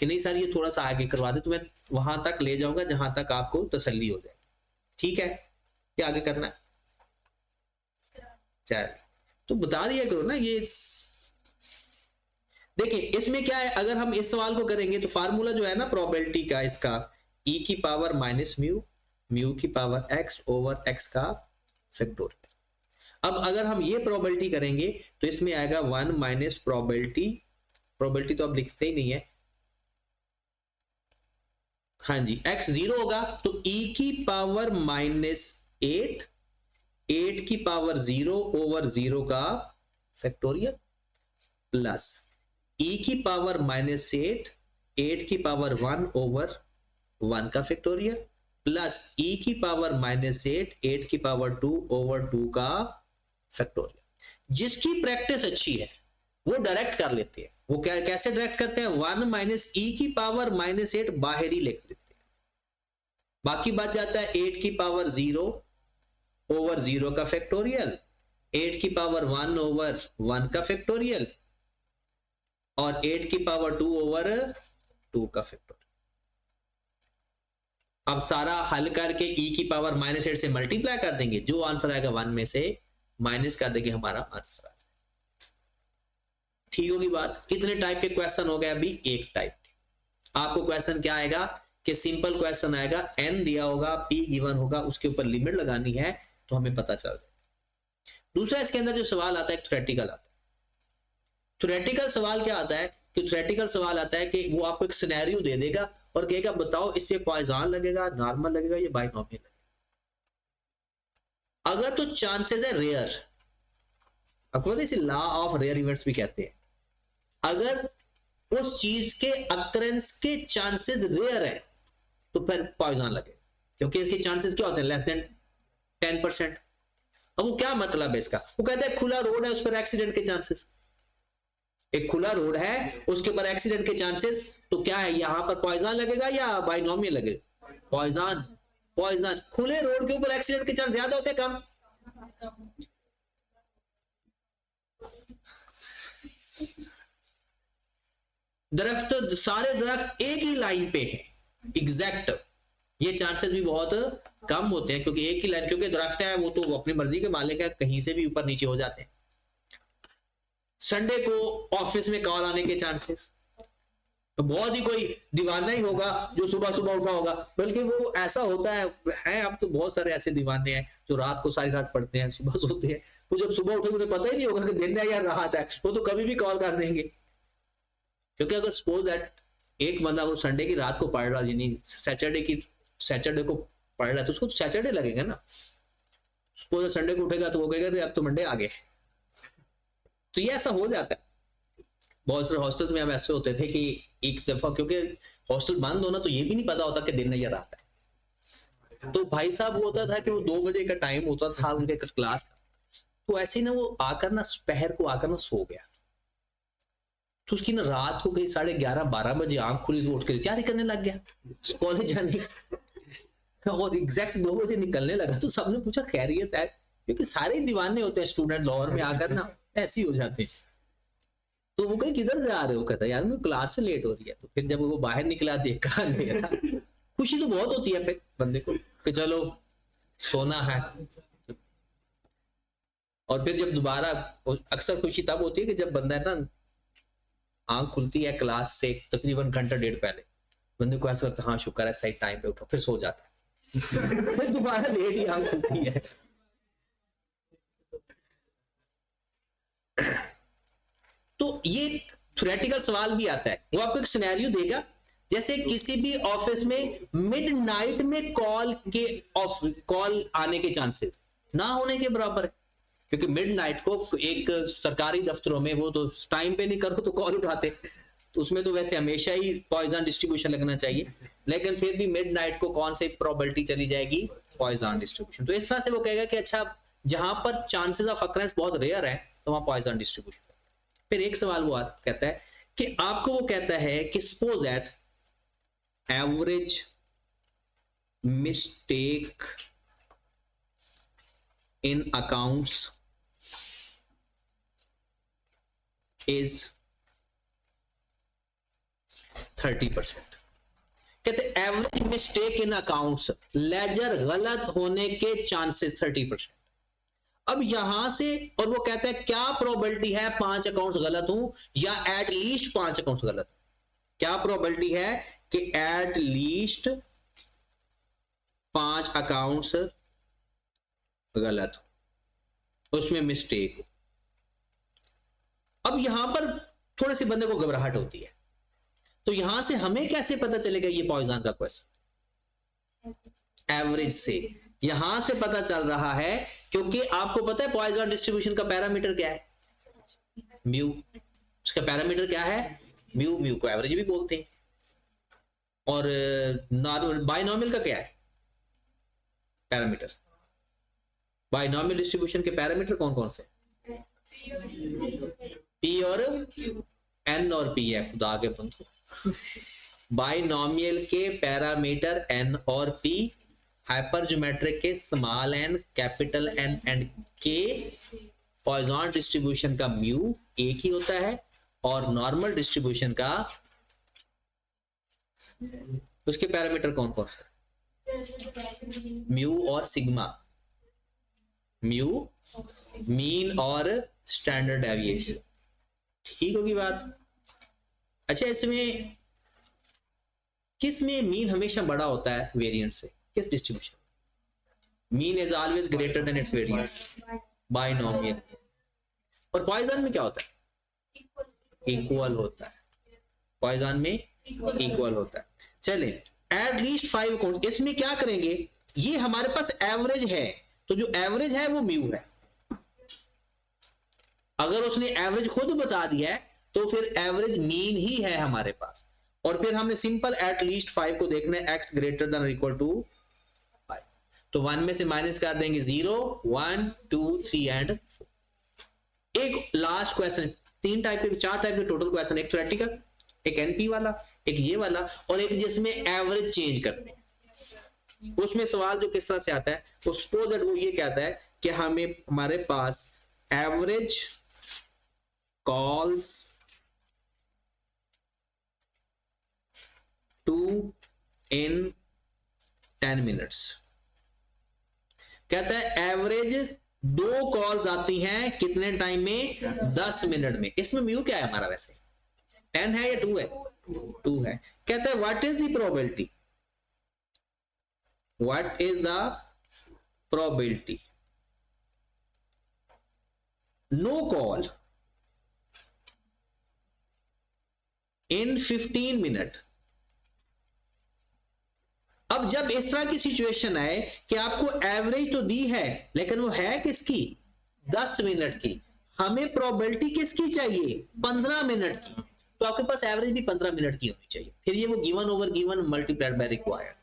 Speaker 1: कि नहीं सर ये थोड़ा सा आगे करवा दे, तो मैं वहां तक ले जाऊंगा जहां तक आपको तसल्ली हो जाए, ठीक है। क्या आगे करना है? चल तो बता दिया करो ना ये। देखिए इसमें क्या है, अगर हम इस सवाल को करेंगे तो फार्मूला जो है ना प्रोबेबिलिटी का, इसका e की पावर माइनस म्यू, म्यू की पावर x ओवर x का फैक्टोरियल। अब अगर हम ये प्रोबेबिलिटी करेंगे तो इसमें आएगा 1 माइनस प्रोबेबिलिटी, प्रोबेबिलिटी तो अब लिखते ही नहीं है, हाँ जी, x 0 होगा तो e की पावर माइनस 8, 8 की पावर 0 ओवर 0 का फैक्टोरियल प्लस e की पावर माइनस 8, 8 की पावर 1 ओवर 1 का फैक्टोरियल प्लस e की पावर माइनस 8, 8 की पावर 2 ओवर 2 का फैक्टोरियल। जिसकी प्रैक्टिस अच्छी है वो डायरेक्ट कर लेते हैं। वो क्या कैसे डायरेक्ट करते हैं, 1 माइनस e की पावर माइनस 8 बाहर ही लिख लेते हैं, बाकी बच जाता है 8 की पावर 0 ओवर 0 का फैक्टोरियल, 8 की पावर 1 ओवर 1 का फैक्टोरियल और 8 की पावर 2 ओवर 2 का फैक्टोरियल। अब सारा हल करके e की पावर माइनस 8 से मल्टीप्लाई कर देंगे, जो आंसर आएगा 1 में से माइनस कर देंगे, हमारा आंसर आ जाएगा। ठीक होगी बात। कितने टाइप के क्वेश्चन हो गए, अभी एक टाइप। आपको क्वेश्चन क्या आएगा कि सिंपल क्वेश्चन आएगा, n दिया होगा, p गिवन होगा, उसके ऊपर लिमिट लगानी है तो हमें पता चल जाएगा। दूसरा इसके अंदर जो सवाल आता है थ्योरेटिकल आता है। थ्योरेटिकल सवाल क्या आता है कि थ्योरेटिकल सवाल आता है कि वो आपको एक सिनेरियो दे देगा और कहेगा बताओ इस पे पॉइजन लगेगा, नॉर्मल लगेगा या बाइनोमियल लगेगा। अगर तो चांसेस है रेयर, आपको पता है इसे लॉ ऑफ रेयर इवेंट्स भी कहते हैं। अगर उस चीज के अकरेंस के चांसेस रेयर है तो फिर पॉइजन लगेगा, क्योंकि इसके चांसेस क्या होते हैं, लेस देन 10%। अब वो क्या मतलब है इसका, वो कहते हैं खुला रोड है उस पर एक्सीडेंट के चांसेस, एक खुला रोड है उसके ऊपर एक्सीडेंट के चांसेस, तो क्या है यहां पर पॉइजन लगेगा या बाइनोमियल लगेगा, पॉइजन। पॉइजन खुले रोड के ऊपर एक्सीडेंट के चांस ज्यादा होते हैं कम, दरख्त तो सारे दरख्त एक ही लाइन पे है एग्जैक्ट, ये चांसेस भी बहुत कम होते हैं, क्योंकि एक ही लाइन, क्योंकि दरख्त है वो तो अपनी मर्जी के मालिक है, कहीं से भी ऊपर नीचे हो जाते हैं। संडे को ऑफिस में कॉल आने के चांसेस, तो बहुत ही कोई दीवाना ही होगा जो सुबह सुबह उठा होगा, बल्कि वो ऐसा होता है अब तो बहुत सारे ऐसे दीवाने हैं जो रात को सारी रात पढ़ते हैं, सुबह सोते हैं, वो जब सुबह उठे उन्हें पता ही नहीं होगा कि दिन है या रात है, वो तो कभी भी कॉल कर देंगे। क्योंकि अगर सपोज दैट एक बंदा वो संडे की रात को पढ़ रहा, यानी सैटरडे को पढ़ रहा है, तो उसको तो सैटरडे लगेगा ना। सपोज संडे को उठेगा तो वो कहेगा अब तो मंडे आ गए, तो ये ऐसा हो जाता है। बहुत सारे हॉस्टल्स में अब ऐसे होते थे कि एक दफा, क्योंकि हॉस्टल बंद होना तो ये भी नहीं पता होता कि दिन है या रात है, तो भाई साहब होता था कि वो 2 बजे का टाइम होता था उनके क्लास का, तो ऐसे ना वो आकर ना दोपहर को आकर ना सो गया, तो उसकी ना रात को कहीं 11:30-12 बजे आंख खुली तो उठ के तैयारी करने लग गया कॉलेज जाने, और एग्जैक्ट 2 बजे निकलने लगा। तो सबने पूछा खैरियत है, क्योंकि सारे दीवाने होते हैं स्टूडेंट, लाहौर में आकर ना ऐसे ही हो जाते हैं। तो वो कहीं किधर जा रहे हो, कहता यार मैं क्लास से लेट हो रही है। तो फिर जब वो बाहर निकला देखा अंधेरा, खुशी तो बहुत होती है फिर बंदे को कि चलो सोना है, और फिर जब दोबारा, अक्सर खुशी तब होती है कि जब बंदा ना आंख खुलती है क्लास से तकरीबन घंटा डेढ़ पहले, बंदे को ऐसा लगता है हाँ शुक्र है सही टाइम पे उठो, फिर सो जाता है फिर दोबारा लेट ही आंख खुलती है। तो ये थ्योरेटिकल सवाल भी आता है, वो आपको एक सिनेरियो देगा, जैसे किसी भी ऑफिस में मिडनाइट में कॉल आने के चांसेस ना होने के बराबर है, क्योंकि मिडनाइट को एक सरकारी दफ्तरों में वो तो टाइम पे नहीं करो तो कॉल उठाते, तो उसमें तो वैसे हमेशा ही पॉइजन डिस्ट्रीब्यूशन लगना चाहिए, लेकिन फिर भी मिडनाइट को कौन सी प्रोबेबिलिटी चली जाएगी, पॉइजन डिस्ट्रीब्यूशन। तो इस तरह से वो कहेगा कि अच्छा जहां पर चांसेस ऑफ अकरेंस बहुत रेयर है तो वहां पॉइजन डिस्ट्रीब्यूशन। फिर एक सवाल वो कहता है कि आपको वो कहता है कि suppose that average mistake in accounts is 30%। कहते average mistake in accounts, ledger गलत होने के चांसेस 30%। अब यहां से, और वो कहता है क्या प्रोबेबिलिटी है 5 अकाउंट्स गलत हूं या एट लीस्ट 5 अकाउंट्स गलत हूं? क्या प्रोबेबिलिटी है कि एट लीस्ट 5 अकाउंट्स गलत हो, उसमें मिस्टेक हो। अब यहां पर थोड़े से बंदे को घबराहट होती है, तो यहां से हमें कैसे पता चलेगा ये पॉइजन का क्वेश्चन? एवरेज से। यहां से पता चल रहा है क्योंकि आपको पता है पॉइजन डिस्ट्रीब्यूशन का पैरामीटर क्या है? म्यू। उसका पैरामीटर क्या है? म्यू। म्यू को एवरेज भी बोलते हैं। और नॉर्मल बायनॉमियल का क्या है पैरामीटर? बायनॉमियल डिस्ट्रीब्यूशन के पैरामीटर कौन कौन से? पी और एन और पी है। खुदा के बंदो, बायनॉमियल के पैरामीटर एन और पी, हाइपरज्योमेट्रिक के small n, capital n and k, Poisson distribution का म्यू एक ही होता है, और नॉर्मल डिस्ट्रीब्यूशन का उसके पैरामीटर कौन कौन से? म्यू और सिग्मा। म्यू, मीन और स्टैंडर्ड डेविएशन। ठीक होगी बात? अच्छा, इसमें किस में मीन हमेशा बड़ा होता है वेरिएंट से? किस distribution? Mean is always greater than it's variance, binomial. और पॉइजन में क्या होता है? इक्वल होता है। पॉइजन में इक्वल होता है। चलें, एट लीस्ट 5 अकाउंट, इसमें क्या करेंगे? ये हमारे पास एवरेज है, तो जो एवरेज है वो म्यू है। अगर उसने एवरेज खुद बता दिया है तो फिर एवरेज मीन ही है हमारे पास। और फिर हमने सिंपल एट लीस्ट 5 को देखना है, x greater than equal to 5। तो 1 में से माइनस कर देंगे 0, 1, 2, 3 एंड 4। एक लास्ट क्वेश्चन, 4 टाइप के टोटल क्वेश्चन, एक थ्योरेटिकल, एक एनपी वाला, एक ये वाला, और एक जिसमें एवरेज चेंज करते हैं। उसमें सवाल जो किस तरह से आता है, तो सपोज दैट वो ये कहता है कि हमारे पास average calls two in 10 minutes. कहता है एवरेज 2 कॉल्स आती हैं कितने टाइम में? 10 मिनट में। इसमें म्यू क्या है हमारा वैसे? 10 है या 2 है? 2 है। कहता है what is the probability? What is the probability no call in 15 minute. अब जब इस तरह की सिचुएशन आए कि आपको एवरेज तो दी है लेकिन वो है किसकी? 10 मिनट की। हमें प्रोबेबिलिटी किसकी चाहिए? 15 मिनट की। तो आपके पास एवरेज भी 15 मिनट की होनी चाहिए। फिर ये वो given over given multiplied by required.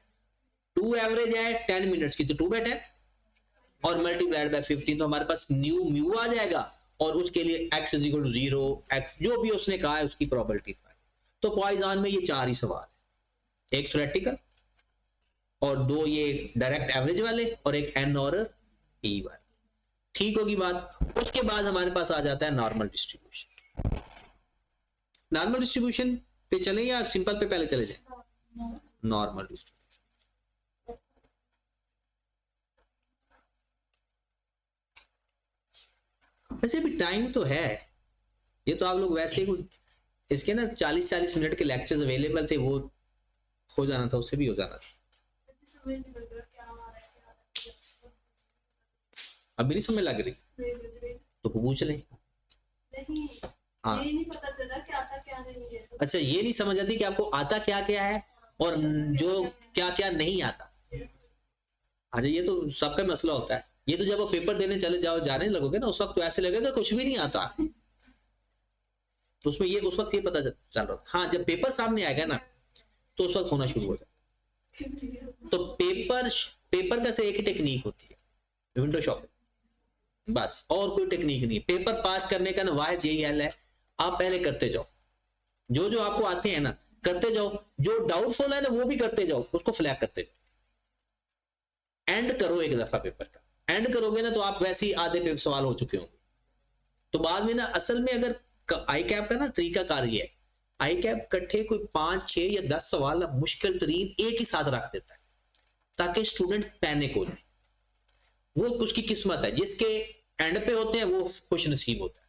Speaker 1: 2 average है 10 मिनट्स की, तो 2 बाय 10 और मल्टीप्लाइड बाय 15, तो हमारे पास न्यू म्यू आ जाएगा। और उसके लिए x is equal to 0, x जो भी उसने कहा है उसकी प्रोबेबिलिटी। तो पॉइजन में ये 4 ही सवाल है, एक थ्योरेटिकल और 2 ये डायरेक्ट एवरेज वाले और एक एन और ई वाले। ठीक होगी बात? उसके बाद हमारे पास आ जाता है नॉर्मल डिस्ट्रीब्यूशन। नॉर्मल डिस्ट्रीब्यूशन पे चले या सिंपल पे पहले चले जाए? Normal distribution. वैसे भी टाइम तो है, ये तो आप लोग वैसे ही कुछ इसके ना 40-40 मिनट के लेक्चर्स अवेलेबल थे, वो हो जाना था, उससे भी हो जाना था। अभी नहीं समझ लग रही तो पूछ लें। हाँ, ये नहीं पता चला कि आता क्या नहीं है। अच्छा, ये नहीं समझ आती कि आपको आता क्या क्या है और जो क्या क्या नहीं आता। अच्छा, ये तो सबका मसला होता है। ये तो जब आप पेपर देने चले जाने लगोगे ना, उस वक्त तो ऐसे लगेगा कुछ भी नहीं आता। तो उसमें ये उस वक्त ये पता चल रहा था। हाँ, जब पेपर सामने आएगा ना तो उस वक्त होना शुरू हो जाए। तो पेपर का से एक ही टेक्निक होती है, विंडो शॉपिंग, बस और कोई टेक्निक नहीं। पेपर पास करने का ना वाहिद यही हल है, आप पहले करते जाओ, जो जो आपको आते हैं ना करते जाओ, जो डाउटफुल है ना वो भी करते जाओ, उसको फ्लैग करते जाओ। एंड करो एक दफा पेपर का, एंड करोगे ना तो आप वैसे ही आधे सवाल हो चुके होंगे। तो बाद में ना असल में अगर आई कैप का ना तरीका कार ये है, आई कैप इकट्ठे कोई 5, 6 या 10 सवाल मुश्किल तरीन एक ही साथ रख देता है ताकि स्टूडेंट पैनिक हो जाए। वो उसकी किस्मत है, जिसके एंड पे होते हैं वो खुश नसीब होता है।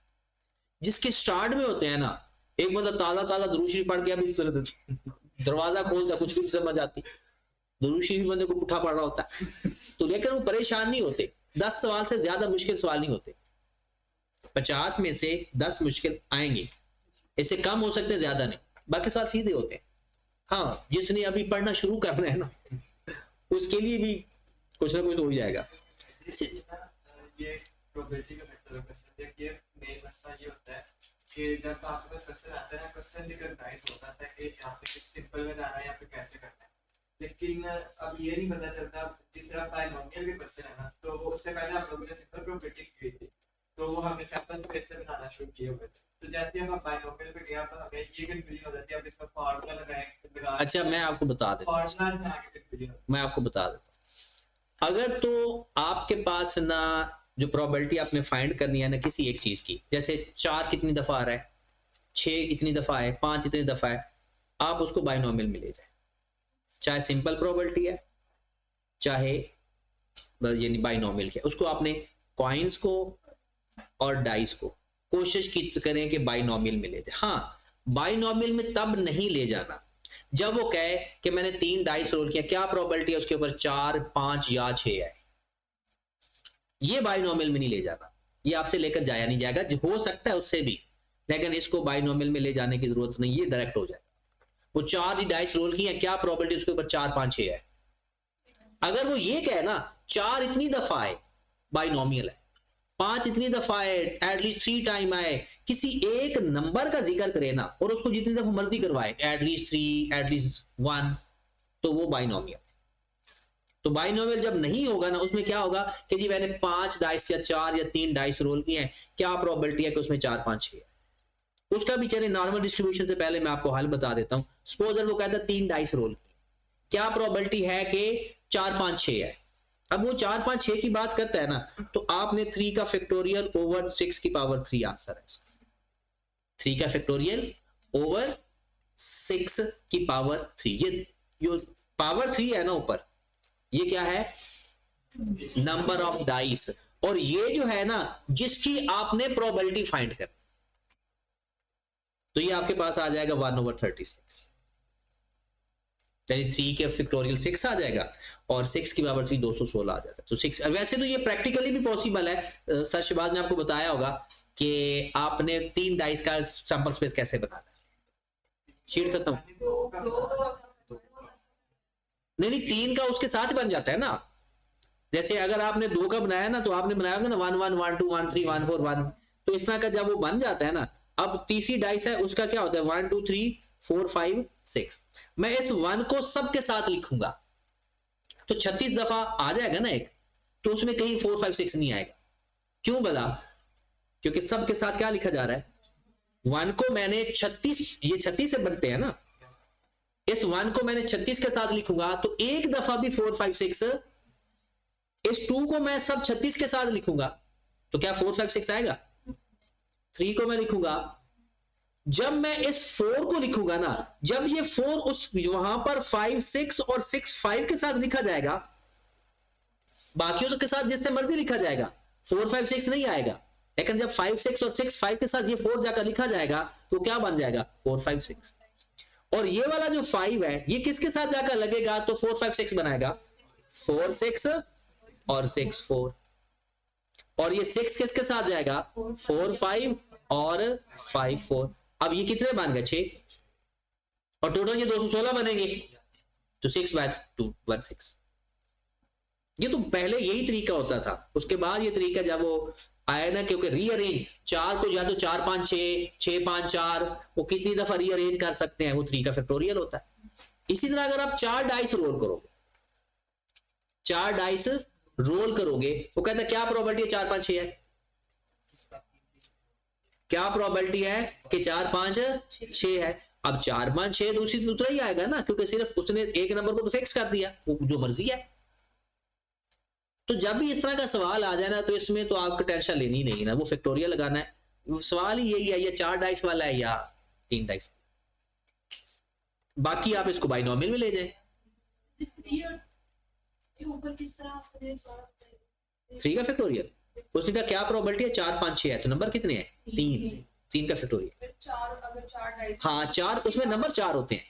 Speaker 1: जिसके स्टार्ट में होते हैं ना, एक बंदा ताजा ताजा दुरूद शरीफ पढ़ गया, दरवाजा खोलता कुछ भी समझ आती, दुरूद शरीफ बंदे को पुठा पड़ रहा होता है तो लेकिन वो परेशान नहीं होते। 10 सवाल से ज्यादा मुश्किल सवाल नहीं होते, 50 में से 10 मुश्किल आएंगे, इससे कम हो सकते हैं, ज्यादा नहीं, बाकी सवाल सीधे होते हैं। हाँ, जिसने अभी पढ़ना शुरू करना है ना उसके लिए भी कुछ ना कुछ तो हो ही जाएगा।
Speaker 2: ये प्रोबेबिलिटी का मेथड है, ये मेन मसला ये होता है कि जब आपके पास क्वेश्चन आता है ना, क्वेश्चन रिकॉग्नाइज हो जाता है कि यहाँ पे सिंपल में जाना है, यहाँ पे कैसे करना है, लेकिन अब ये नहीं पता चलता। जिस तरह बायनोमियल के क्वेश्चन है ना, तो वो उससे पहले आप लोगों ने सिंपल प्रोबेबिलिटी की थी, तो वो हमने सैंपल स्पेस से बनाना शुरू किए हुए थे। तो जैसे हम बायनोमियल पे गया तो हमें ये कंफ्यूजन हो जाती है, अब इसका फार्मूला लगाएं।
Speaker 1: अच्छा, मैं आपको बता देता हूं, मैं आपको बता देता हूं। अगर तो आपके पास ना जो प्रोबेबिलिटी आपने फाइंड करनी है ना किसी एक चीज की, जैसे 4 कितनी दफा आ रहा है, 6 इतनी दफा है, 5 इतनी दफा है, आप उसको बायनोमियल में ले जाए, चाहे सिंपल प्रोबेबिलिटी है चाहे यानी बायनोमियल है, उसको आपने कॉइन्स को और डाइस को कोशिश की करें कि बायनोमियल में ले जाए। हाँ, बायनोमियल में तब नहीं ले जाना जब वो कहे कि मैंने 3 डाइस रोल किया, क्या प्रोबेबिलिटी है उसके ऊपर 4, 5 या 6 है, ये बायनोमियल में नहीं ले जाना, ये आपसे लेकर जाया नहीं जाएगा, हो सकता है उससे भी, लेकिन इसको बायनोमियल में ले जाने की जरूरत नहीं, ये डायरेक्ट हो जाएगा। वो 4 डाइस रोल किए, क्या प्रोबेबिलिटी उसके ऊपर 4, 5, 6 है, अगर वो ये कहे ना 4 इतनी दफा है बायनोमियल है, 5 इतनी दफा है, एटलीस्ट 3 टाइम आए, किसी एक नंबर का जिक्र करे ना और उसको जितनी दफा मर्जी करवाए, एटलीस्ट 3, एटलीस्ट 1, तो वो बायनोमियल। तो बायनोमियल जब नहीं होगा ना, उसमें क्या होगा कि जी मैंने 5 डाइस या 4 या 3 डाइस रोल किए हैं, क्या प्रोबेबिलिटी है कि उसमें 4, 5, 6 है, उसका भी चले नॉर्मल डिस्ट्रीब्यूशन से पहले मैं आपको हल बता देता हूं। सपोज वो कहता है 3 डाइस रोल, क्या प्रोबेबिलिटी है कि 4, 5, 6 है। अब वो 4, 5, 6 की बात करता है ना, तो आपने 3 का फैक्टोरियल ओवर 6 की पावर 3 आंसर है इसका, 3 का फैक्टोरियल ओवर 6 की पावर 3, ये जो पावर 3 है ना ऊपर, ये क्या है, नंबर ऑफ डाइस, और ये जो है ना जिसकी आपने प्रोबेबिलिटी फाइंड कर, तो ये आपके पास आ जाएगा 1/36, यानी 3 के फैक्टोरियल 6 आ जाएगा और 6 की पावर 3 216 आ जाता है। तो 6, वैसे तो ये प्रैक्टिकली भी पॉसिबल है, सर शहबाज ने आपको बताया होगा कि आपने 3 डाइस का सैंपल स्पेस कैसे बनाना है। शीट खत्म, नहीं 3 का उसके साथ बन जाता है ना, जैसे अगर आपने 2 का बनाया ना, तो आपने बनाया होगा ना 1 1 1 2 1 3 1 4 1, तो इस तरह का जब वो बन जाता है ना, अब तीसरी डाइस है उसका क्या होता है 1 2 3 4 5 6, मैं इस 1 को सबके साथ लिखूंगा तो 36 दफा आ जाएगा ना एक, तो उसमें कहीं 4 5 6 नहीं आएगा। क्यों बता, क्योंकि सबके साथ क्या लिखा जा रहा है, 1 को मैंने 36, ये 36 से बनते हैं ना, इस 1 को मैंने 36 के साथ लिखूंगा तो एक दफा भी 4 5 6, इस 2 को मैं सब 36 के साथ लिखूंगा तो क्या 4 5 6 आएगा। 3 को मैं लिखूंगा, जब मैं इस 4 को लिखूंगा ना, जब ये 4 उस वहां पर 5 6 और 6 5 के साथ लिखा जाएगा, बाकियों के साथ जिससे मर्जी लिखा जाएगा 4 5 6 नहीं आएगा, लेकिन जब 5 6 और 6 5 के साथ ये 4 जाकर लिखा जाएगा तो क्या बन जाएगा 4 5 6, और ये वाला जो 5 है ये किसके साथ जाकर लगेगा, तो 4 5 6 बनाएगा, 4 6 और 6 4, और ये 6 किसके साथ जाएगा 4 5 और 5 4, अब ये कितने बन गए 6, और टोटल ये 216 बनेंगे, तो 6/216। ये तो पहले यही तरीका होता था, उसके बाद ये तरीका जब वो आया ना, क्योंकि रीअरेंज 4 को या तो 4 5 6 6 5 4, वो कितनी दफा रीअरेंज कर सकते हैं, वो 3 का फैक्टोरियल होता है। इसी तरह अगर आप 4 डाइस रोल करोगे, 4 डाइस रोल करोगे, वो कहता है क्या प्रोबेबिलिटी है 4 5 6 है, क्या प्रोबेबिलिटी है कि 4 5 6 है। अब 4 5 6 तो उसी उतना ही आएगा ना, क्योंकि सिर्फ उसने एक नंबर को तो फिक्स कर दिया, वो जो मर्जी है। तो जब भी इस तरह का सवाल आ जाए ना, तो इसमें तो आपको टेंशन लेनी ही नहीं ना, वो फैक्टोरियल लगाना है, सवाल ही यही है, ये 4 डाइस वाला है या 3 डाइस, बाकी आप इसको बाइनोमियल में ले जाएं। 3 का फैक्टोरियल उसने कहा क्या प्रोबेबिलिटी है, 4 5 6 है, तो नंबर कितने हैं, 3, 3 का फैक्टोरियल।
Speaker 3: अगर 4 डाइस,
Speaker 1: हाँ 4, उसमें नंबर 4 होते हैं,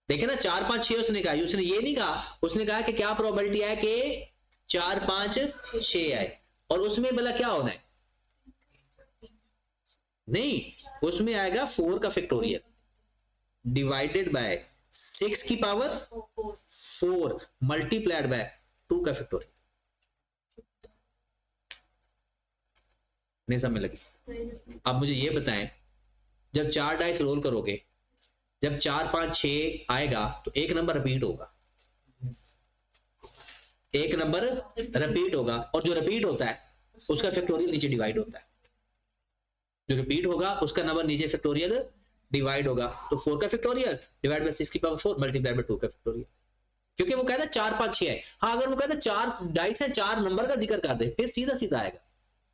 Speaker 1: देखे ना 4 5 6 उसने कहा, उसने ये नहीं कहा, उसने कहा कि क्या प्रोबेबिलिटी है कि 4 5 6 आए, और उसमें भला क्या होना है, नहीं उसमें आएगा 4 का फैक्टोरियल डिवाइडेड बाय 6 की पावर 4 मल्टीप्लाइड बाय 2 का फैक्टोरियल। नहीं समझ लगी? अब मुझे ये बताएं, जब 4 डाइस रोल करोगे, जब 4 5 6 आएगा तो एक नंबर रिपीट होगा, एक नंबर रिपीट होगा, और जो रिपीट होता है उसका फैक्टोरियल नीचे डिवाइड होता है, जो रिपीट होगा उसका नंबर नीचे फैक्टोरियल डिवाइड होगा, तो 4 का फैक्टोरियल डिवाइड बाय 6 की पावर 4 मल्टीप्लाई बाय 2 का फैक्टोरियल, क्योंकि वो कहता है 4 5 6 है। हाँ अगर वो कहता है 4 डाइस है, 4 नंबर का जिक्र कर दे, फिर सीधा सीधा आएगा,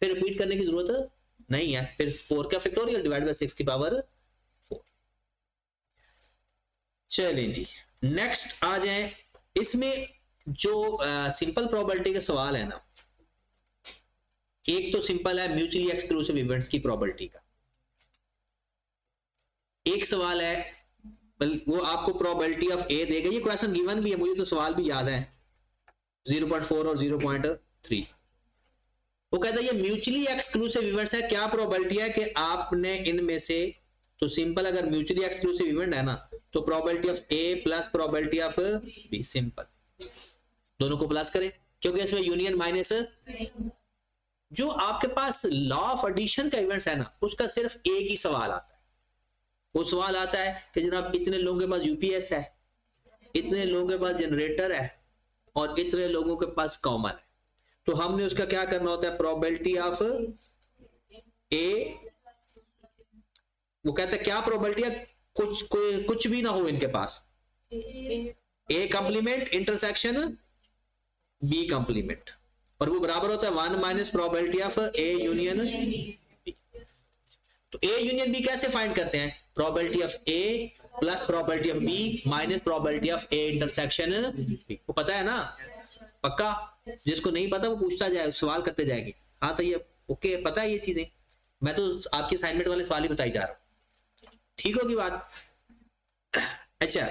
Speaker 1: फिर रिपीट करने की जरूरत नहीं है, फिर 4 का फैक्टोरियल डिवाइड बाय 6 की पावर 4। चलें जी नेक्स्ट आ जाएं, इसमें जो सिंपल प्रोबेबिलिटी के सवाल है ना, एक तो सिंपल है म्यूचुअली एक्सक्लूसिव इवेंट्स की प्रोबेबिलिटी का, एक सवाल है वो आपको प्रोबेबिलिटी ऑफ ए देगा, ये क्वेश्चन गिवन भी है, मुझे तो सवाल भी याद है 0.4 और 0.3। वो कहता है ये म्यूचुअली एक्सक्लूसिव इवेंट्स है, क्या प्रोबेबिलिटी है कि आपने इनमें से, तो सिंपल अगर म्यूचुअली एक्सक्लूसिव इवेंट है ना, तो probability of a plus probability of b, simple दोनों को प्लस करें, क्योंकि इसमें यूनियन माइनस, जो आपके पास लॉ ऑफ एडिशन का इवेंट्स है ना, उसका सिर्फ एक ही सवाल आता है, वो सवाल आता है कि जनाब इतने लोगों के पास यूपीएस है, इतने लोगों के पास जनरेटर है, और इतने लोगों के पास कॉमन है, तो हमने उसका क्या करना होता है, प्रोबेबिलिटी ऑफ ए, वो कहता है क्या प्रोबेबिलिटी है कुछ भी ना हो इनके पास, a complement intersection b complement, और वो बराबर होता है 1 minus probability of a union b. तो ए यूनियन बी कैसे फाइंड करते हैं, probability of a plus probability of b minus probability of a intersection b, वो पता है ना, पक्का? जिसको नहीं पता वो पूछता जाए, सवाल करते जाएंगे, हाँ तो ये ओके पता है ये चीजें, मैं तो आपकी असाइनमेंट वाले सवाल ही बताई जा रहा हूं, ठीक होगी बात? अच्छा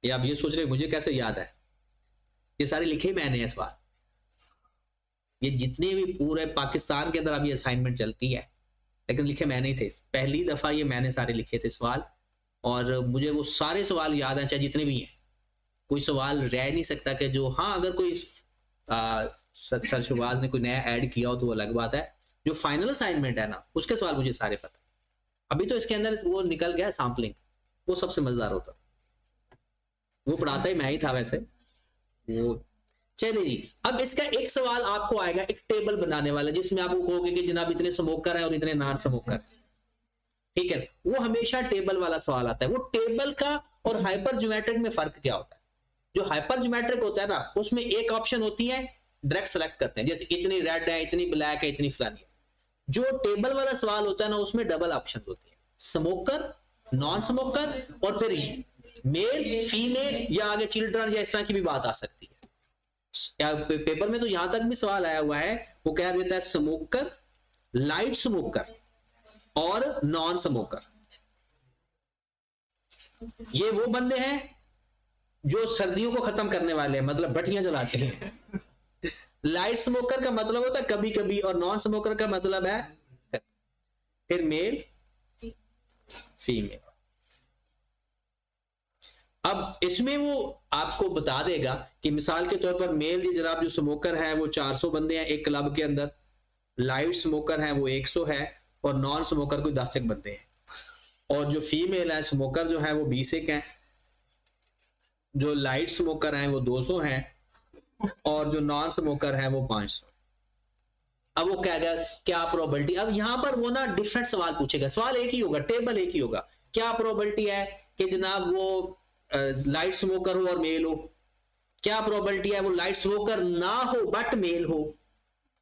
Speaker 1: ये आप ये सोच रहे मुझे कैसे याद है, ये सारे लिखे मैंने सवाल, ये जितने भी पूरे पाकिस्तान के अंदर अब ये असाइनमेंट चलती है, लेकिन लिखे मैंने ही थे, पहली दफा ये मैंने सारे लिखे थे सवाल, और मुझे वो सारे सवाल याद हैं, चाहे जितने भी हैं, कोई सवाल रह नहीं सकता कि जो, हाँ अगर कोई सर शहबाज ने कोई नया ऐड किया हो तो वो अलग बात है, जो फाइनल असाइनमेंट है ना उसके सवाल मुझे सारे पता। अभी तो इसके अंदर वो निकल गया सैम्पलिंग, वो सबसे मजेदार होता, वो पढ़ाता ही मैं ही था वैसे वो। चलिए जी, अब इसका एक सवाल आपको आएगा, एक टेबल बनाने वाला, जिसमें आपको कहोगे कि जनाब इतने स्मोकर है और इतने नॉन स्मोकर, ठीक है, वो हमेशा टेबल वाला सवाल आता है। वो टेबल का और हाइपर ज्योमेट्रिक में फर्क क्या होता है? जो हाइपर ज्योमेट्रिक होता है ना, उसमें एक ऑप्शन होती है डायरेक्ट सेलेक्ट करते हैं, जैसे इतनी रेड है, इतनी ब्लैक है, इतनी फलानी है। जो टेबल वाला सवाल होता है ना, उसमें डबल ऑप्शन होते हैं, स्मोकर, नॉन स्मोकर, और फिर मेल फीमेल, या आगे चिल्ड्रन, या इस तरह की भी बात आ सकती है। पेपर में तो यहां तक भी सवाल आया हुआ है, वो कह देता है स्मोकर, लाइट स्मोकर और नॉन स्मोकर। ये वो बंदे हैं जो सर्दियों को खत्म करने वाले हैं, मतलब भट्टियां जलाते हैं। लाइट स्मोकर का मतलब होता है कभी कभी, और नॉन स्मोकर का मतलब है फिर मेल फीमेल। अब इसमें वो आपको बता देगा कि मिसाल के तौर पर मेल जी जनाब जो स्मोकर है वो 400 बंदे हैं एक क्लब के अंदर, लाइट स्मोकर है वो 100 है, और नॉन स्मोकर कोई 10 एक बंदे हैं, और जो फीमेल है स्मोकर जो है वो 20 एक हैं, जो लाइट स्मोकर हैं वो 200 हैं, और जो नॉन स्मोकर है वो 500। अब वो कहेगा क्या प्रोबेबिलिटी, अब यहां पर वो ना डिफरेंट सवाल पूछेगा, सवाल एक ही होगा, टेबल एक ही होगा, क्या प्रोबेबिलिटी है कि जनाब वो लाइट स्मोकर हो और मेल हो, क्या प्रोबेबिलिटी है वो लाइट स्मोकर ना हो बट मेल हो।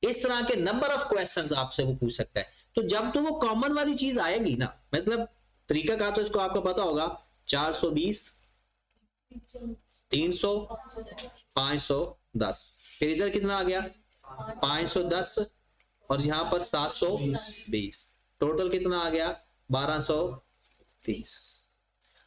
Speaker 1: इस तरह के नंबर ऑफ क्वेश्चंस आपसे वो पूछ सकता है। तो जब तो वो कॉमन वाली चीज आएगी ना, मतलब तरीका का तो इसको आपको पता होगा, 420, 300, 510, फिर इधर कितना आ गया 510 और यहाँ पर 720, टोटल कितना आ गया 1230।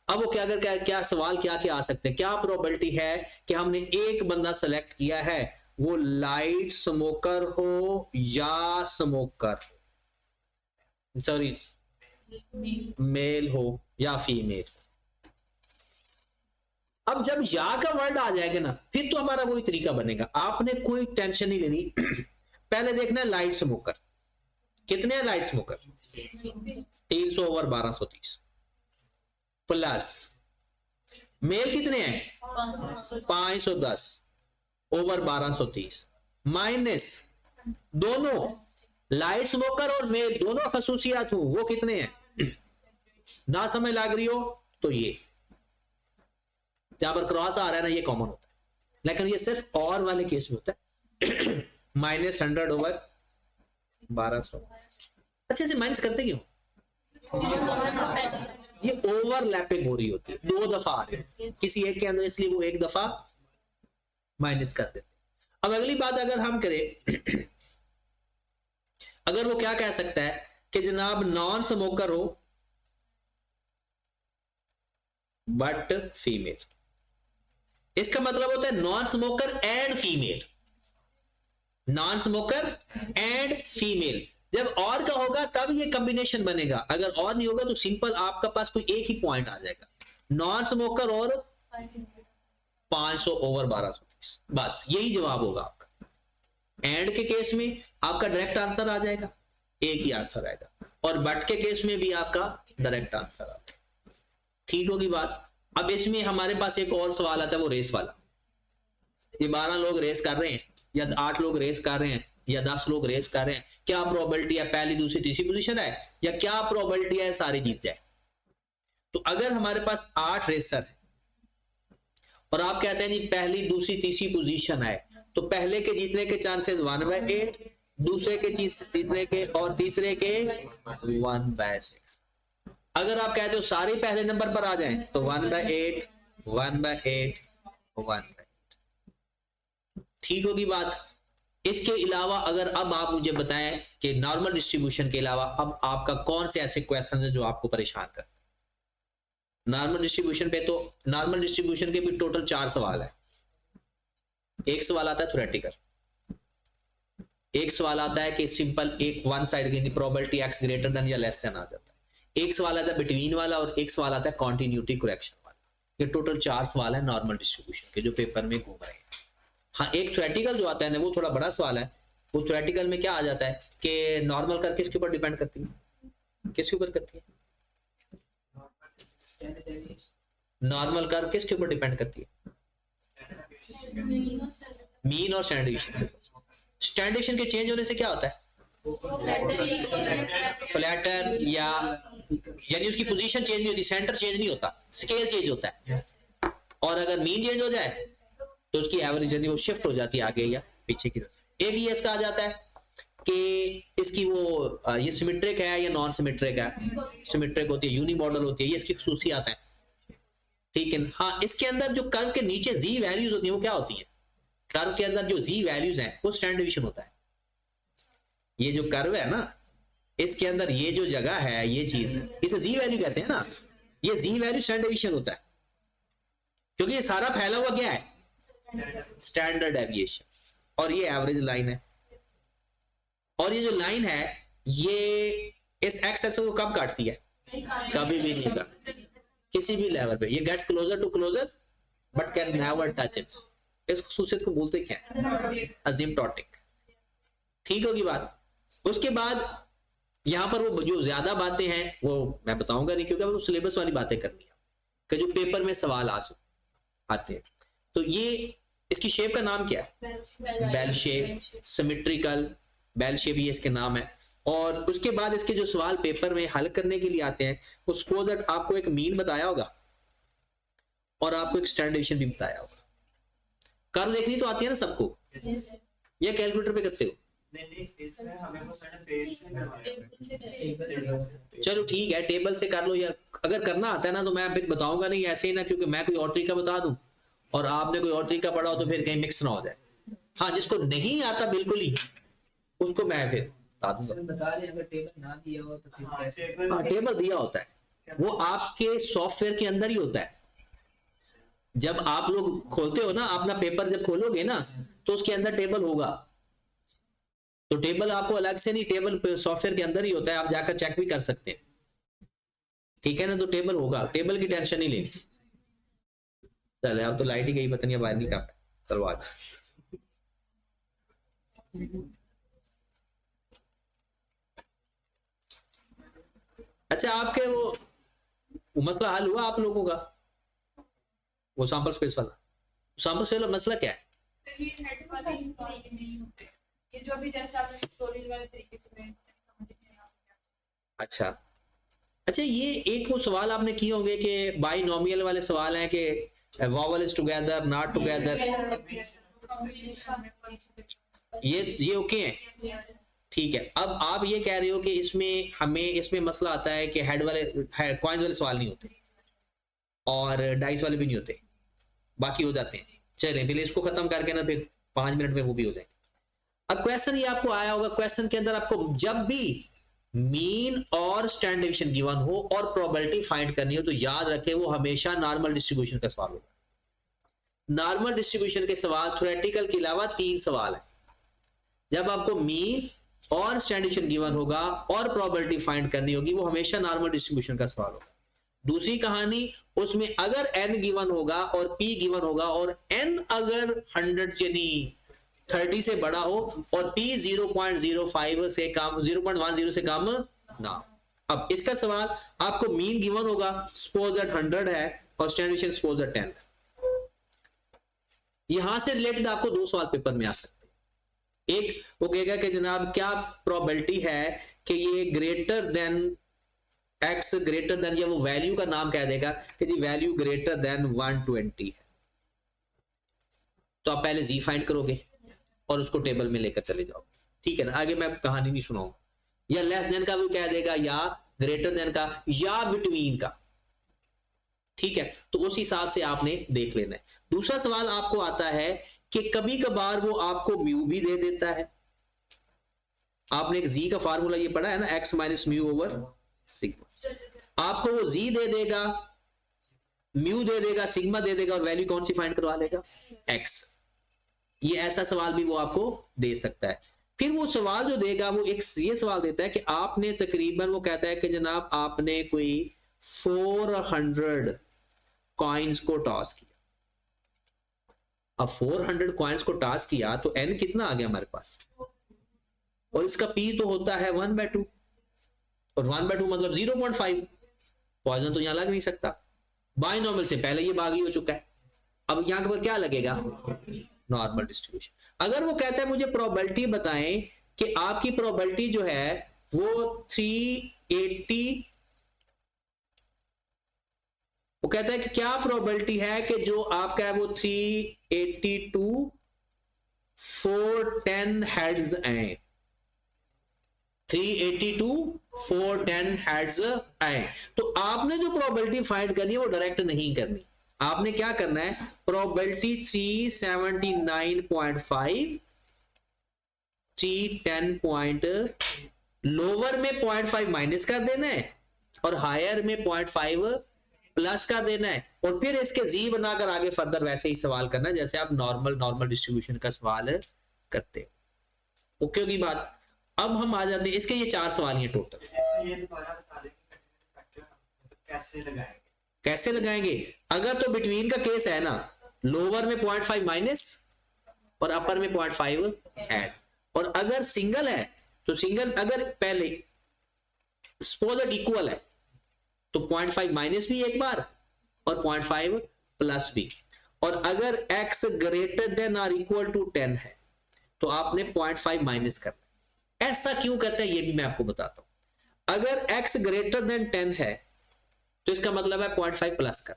Speaker 1: अब वो क्या अगर क्या सवाल क्या क्या आ सकते हैं, क्या प्रोबेबिलिटी है कि हमने एक बंदा सेलेक्ट किया है वो लाइट स्मोकर हो या स्मोकर, सॉरी मेल हो या फीमेल। अब जब या का वर्ड आ जाएगा ना फिर तो हमारा वही तरीका बनेगा, आपने कोई टेंशन नहीं लेनी। पहले देखना है लाइट स्मोकर कितने हैं, light smoker 300 over 1230 plus male कितने हैं 510 ओवर 1230 माइनस दोनों लाइट स्मोकर और मेल दोनों खसूसियात हूं वो कितने हैं, ना समझ लग रही हो तो ये जहां पर क्रॉस आ रहा है ना ये कॉमन होता है, लेकिन ये सिर्फ और वाले केस में होता है -100 ओवर 1200। अच्छे से माइनस करते क्यों, ये ओवरलैपिंग हो रही होती है, 2 दफा आ रही है किसी एक के अंदर, इसलिए वो एक दफा माइनस कर देते। अब अगली बात अगर हम करें अगर वो क्या कह सकता है कि जनाब नॉन स्मोकर हो बट फीमेल, इसका मतलब होता है non smoker and female, non smoker and female. जब और का होगा तब ये कॉम्बिनेशन बनेगा, अगर और नहीं होगा तो सिंपल आपका पास कोई एक ही पॉइंट आ जाएगा, नॉन स्मोकर और 500 ओवर 1230, बस यही जवाब होगा आपका। एंड के केस में आपका डायरेक्ट आंसर आ जाएगा, एक ही आंसर आएगा, और बट के केस में भी आपका डायरेक्ट आंसर आता है। ठीक होगी बात। अब इसमें हमारे पास एक और सवाल आता है वो रेस वाला, ये 12 लोग रेस कर रहे हैं या 8 लोग रेस कर रहे हैं या 10 लोग रेस कर रहे हैं, क्या प्रोबेबिलिटी है पहली दूसरी तीसरी पोजीशन है या क्या प्रोबेबिलिटी है सारे जीत जाए। तो अगर हमारे पास 8 रेसर है और आप कहते हैं जी पहली दूसरी तीसरी पोजीशन है, तो पहले के जीतने के चांसेस 1/8, दूसरे के जीतने के और तीसरे के 1/6। अगर आप कहते हो सारे पहले नंबर पर आ जाएं तो 1/8 1/8 1/8। ठीक होगी बात। इसके अलावा अगर अब आप मुझे बताएं कि नॉर्मल डिस्ट्रीब्यूशन के अलावा अब आपका कौन से ऐसे क्वेश्चन है जो आपको परेशान करते हैं नॉर्मल डिस्ट्रीब्यूशन पे। तो नॉर्मल डिस्ट्रीब्यूशन के भी टोटल 4 सवाल है। एक सवाल आता है थ्योरेटिकल, एक सवाल आता है कि सिंपल एक वन साइड की प्रोबेबिलिटी एक्स ग्रेटर देन या लेस देन आ जाता है, एक सवाल आता है बिटवीन वाला और एक सवाल आता है कॉन्टिन्यूटी करेक्शन वाला। ये टोटल 4 सवाल है नॉर्मल डिस्ट्रीब्यूशन के जो पेपर में घूम रहे हैं। हाँ, एक थ्योरेटिकल जो आता है ना वो थोड़ा बड़ा सवाल है। वो थ्योरेटिकल में क्या आ जाता है कि नॉर्मल कर किसके ऊपर डिपेंड करती है, किसके ऊपर करती है, नॉर्मल कर किसके ऊपर डिपेंड करती है, मीन और स्टैंडर्ड डिवीजन। स्टैंडर्ड डिवीजन के चेंज होने से क्या होता है, फ्लैटर या यानी उसकी पोजीशन चेंज नहीं होती, सेंटर चेंज नहीं होता, स्केल चेंज होता है। और अगर मीन चेंज हो जाए तो उसकी एवरेज यानी वो शिफ्ट हो जाती है आगे या पीछे की तरफ। एक ये इसका आ जाता है कि इसकी वो ये सिमेट्रिक है या नॉन सिमेट्रिक है, सिमेट्रिक होती है, यूनी मॉडल होती है, ये इसकी खसूसियात है। ठीक है। हाँ, इसके अंदर जो कर्व के नीचे जी वैल्यूज होती है वो क्या होती है, कर्व के अंदर जो जी वैल्यूज हैं वो स्टैंडर्ड डिवीजन होता है। ये जो कर्व है ना इसके अंदर ये जो जगह है ये चीज इसे जी वैल्यू कहते हैं ना, ये जी वैल्यू स्टैंडर्ड डिवीजन होता है क्योंकि ये सारा फैला हुआ क्या है, स्टैंडर्ड डेविएशन। और ये एवरेज लाइन है, और ये जो लाइन है ये इस एक्स एक्सिस को कब काटती है, कभी भी नहीं काटती किसी भी लेवल पे। ये get closer to closer but can never touch it. इस खसूसियत को बोलते क्या है, असिम्प्टोटिक। ठीक होगी बात। उसके बाद यहां पर वो जो ज्यादा बातें हैं वो मैं बताऊंगा नहीं क्योंकि वो सिलेबस वाली बातें करनी है कि जो पेपर में सवाल आते हैं। तो ये इसकी शेप का नाम क्या है, bell shape, symmetrical bell shape, ये इसके नाम है। और उसके बाद इसके जो सवाल पेपर में हल करने के लिए आते हैं वो सपोज दैट आपको एक मीन बताया होगा और आपको एक स्टैंडर्ड डिवीजन भी बताया होगा। कर्व देखनी तो आती है ना सबको, या कैलकुलेटर पे करते हो?
Speaker 2: नहीं, हमें वो सारे पेज से करवाया।
Speaker 1: चलो ठीक है, टेबल से कर लो, या अगर करना आता है ना तो मैं फिर बताऊंगा नहीं ऐसे ही ना, क्योंकि मैं कोई और तरीका बता दूं और आपने कोई और तरीका पढ़ा हो तो फिर कहीं मिक्स ना हो जाए। हाँ, जिसको नहीं आता बिल्कुल ही उसको मैं फिर बता दूंगा।
Speaker 3: इसमें बता दें अगर टेबल ना दिया हो तो फिर
Speaker 2: हाँ,
Speaker 3: कैसे?
Speaker 1: हाँ, टेबल दिया होता है, वो आपके सॉफ्टवेयर के अंदर ही होता है। जब आप लोग खोलते हो ना अपना पेपर, जब खोलोगे ना तो उसके अंदर टेबल होगा। तो टेबल आपको अलग से नहीं, टेबल सॉफ्टवेयर के अंदर ही होता है, आप जाकर चेक भी कर सकते हैं, ठीक है ना। तो टेबल होगा, टेबल की टेंशन नहीं लेनी। चले, अब तो लाइट ही गई, पता नहीं बाहर नहीं का। चलो आज अच्छा, आपके वो मसला हल हुआ आप लोगों का, वो सैंपल स्पेस वाला? सैंपल स्पेस वाला मसला क्या है?
Speaker 4: सर ये हेड वाले नहीं होते, ये जो अभी जैसे आपने स्टोरेज वाले तरीके से मैं समझ नहीं आया क्या।
Speaker 1: अच्छा अच्छा, ये एक वो सवाल आपने किए होंगे कि बाइनोमियल वाले सवाल हैं कि vowel is together not together, ये ओके हैं, ठीक है। अब आप ये कह रहे हो कि इसमें हमें इसमें मसला आता है कि हेड वाले कॉइन्स वाले सवाल नहीं होते और डाइस वाले भी नहीं होते, बाकी हो जाते हैं। चलें पहले इसको खत्म करके ना फिर 5 मिनट में वो भी हो जाए। अब क्वेश्चन ये आपको आया होगा, क्वेश्चन के अंदर आपको जब भी मीन और स्टैंडर्ड डेविएशन गिवन हो और प्रोबेबिलिटी फाइंड करनी हो तो याद रखें वो हमेशा नॉर्मल डिस्ट्रीब्यूशन का सवाल होगा। नॉर्मल डिस्ट्रीब्यूशन के सवाल थ्योरेटिकल के अलावा 3 सवाल है। जब आपको मीन और स्टैंडर्ड डेविएशन गिवन होगा और प्रोबेबिलिटी फाइंड करनी होगी, वो हमेशा नॉर्मल डिस्ट्रीब्यूशन का सवाल होगा। दूसरी कहानी, उसमें अगर n गिवन होगा और p गिवन होगा और n अगर 100 यानी 30 से बड़ा हो और p 0.05 से कम, 0.10 से कम ना। अब इसका सवाल आपको मीन गिवन होगा, सपोज दैट 100 है और स्टैंडर्ड डेविएशन सपोज दैट 10 है। यहां से रिलेटेड आपको 2 सवाल पेपर में आ सकते हैं। एक वो कहेगा कि जनाब क्या प्रोबेबिलिटी है कि ये greater than x greater than, या वो वैल्यू का नाम कह देगा कि जी वैल्यू ग्रेटर देन 120 है। तो आप पहले z फाइंड करोगे और उसको टेबल में लेकर चले जाओ, ठीक है ना। आगे मैं कहानी नहीं सुनाऊंगा। या लेस देन का भी कह देगा, या ग्रेटर देन का, या बिटवीन का, ठीक है। तो उस हिसाब से आपने देख लेना है। दूसरा सवाल आपको आता है कि कभी कभार वो आपको म्यू भी दे देता है। आपने एक z का फार्मूला ये पढ़ा है ना, x minus mu over sigma. आपको वो z दे देगा, म्यू दे देगा, सिग्मा दे देगा और वैल्यू कौन सी फाइंड करवा लेगा? x। ये ऐसा सवाल भी वो आपको दे सकता है। फिर वो सवाल जो देगा वो एक ये सवाल देता है कि आपने तकरीबन, वो कहता है कि जनाब आपने कोई 400 कॉइन्स को टॉस किया। अब 400 कॉइन्स को टॉस किया तो n कितना आ गया हमारे पास, और इसका p तो होता है 1/2 और 1/2 मतलब 0.5। पॉइजन तो यहां लग नहीं सकता, बाइनोमियल से पहले ये बागी हो चुका है। अब यहां पर क्या लगेगा? Normal distribution. अगर वो कहता है मुझे प्रोबेबिलिटी बताएं कि आपकी प्रोबेबिलिटी जो है वो 380, वो कहता है कि क्या प्रोबेबिलिटी है कि जो आपका है वो 382 410 हेड्स आए, 382 410 हेड्स आए। तो आपने जो प्रोबेबिलिटी फाइंड करनी है वो डायरेक्ट नहीं करनी, आपने क्या करना है, प्रोबेबिलिटी 379.5 310 पॉइंट, लोअर में 0.5 माइनस कर देना है और हायर में 0.5 प्लस कर देना है, और फिर इसके जी बनाकर आगे फर्दर वैसे ही सवाल करना है जैसे आप नॉर्मल डिस्ट्रीब्यूशन का सवाल करते हो। ओके होगी बात। अब हम आ जाते हैं, इसके ये 4 सवाल हैं टोटल।
Speaker 2: ये दोबारा बता दें कि फैक्टर कैसे लगाएंगे?
Speaker 1: कैसे लगाएंगे? अगर तो बिटवीन का केस है ना, लोअर में 0.5 माइनस और अपर में 0.5 ऐड, और अगर सिंगल है तो सिंगल, अगर पहले सपोज दैट इक्वल है तो 0.5 माइनस भी एक बार और 0.5 प्लस भी, और अगर x ग्रेटर देन और इक्वल टू 10 है तो आपने 0.5 माइनस करना। ऐसा क्यों करते हैं ये भी मैं आपको बताता हूं। अगर x ग्रेटर देन 10 है तो इसका मतलब है 0.5 प्लस कर।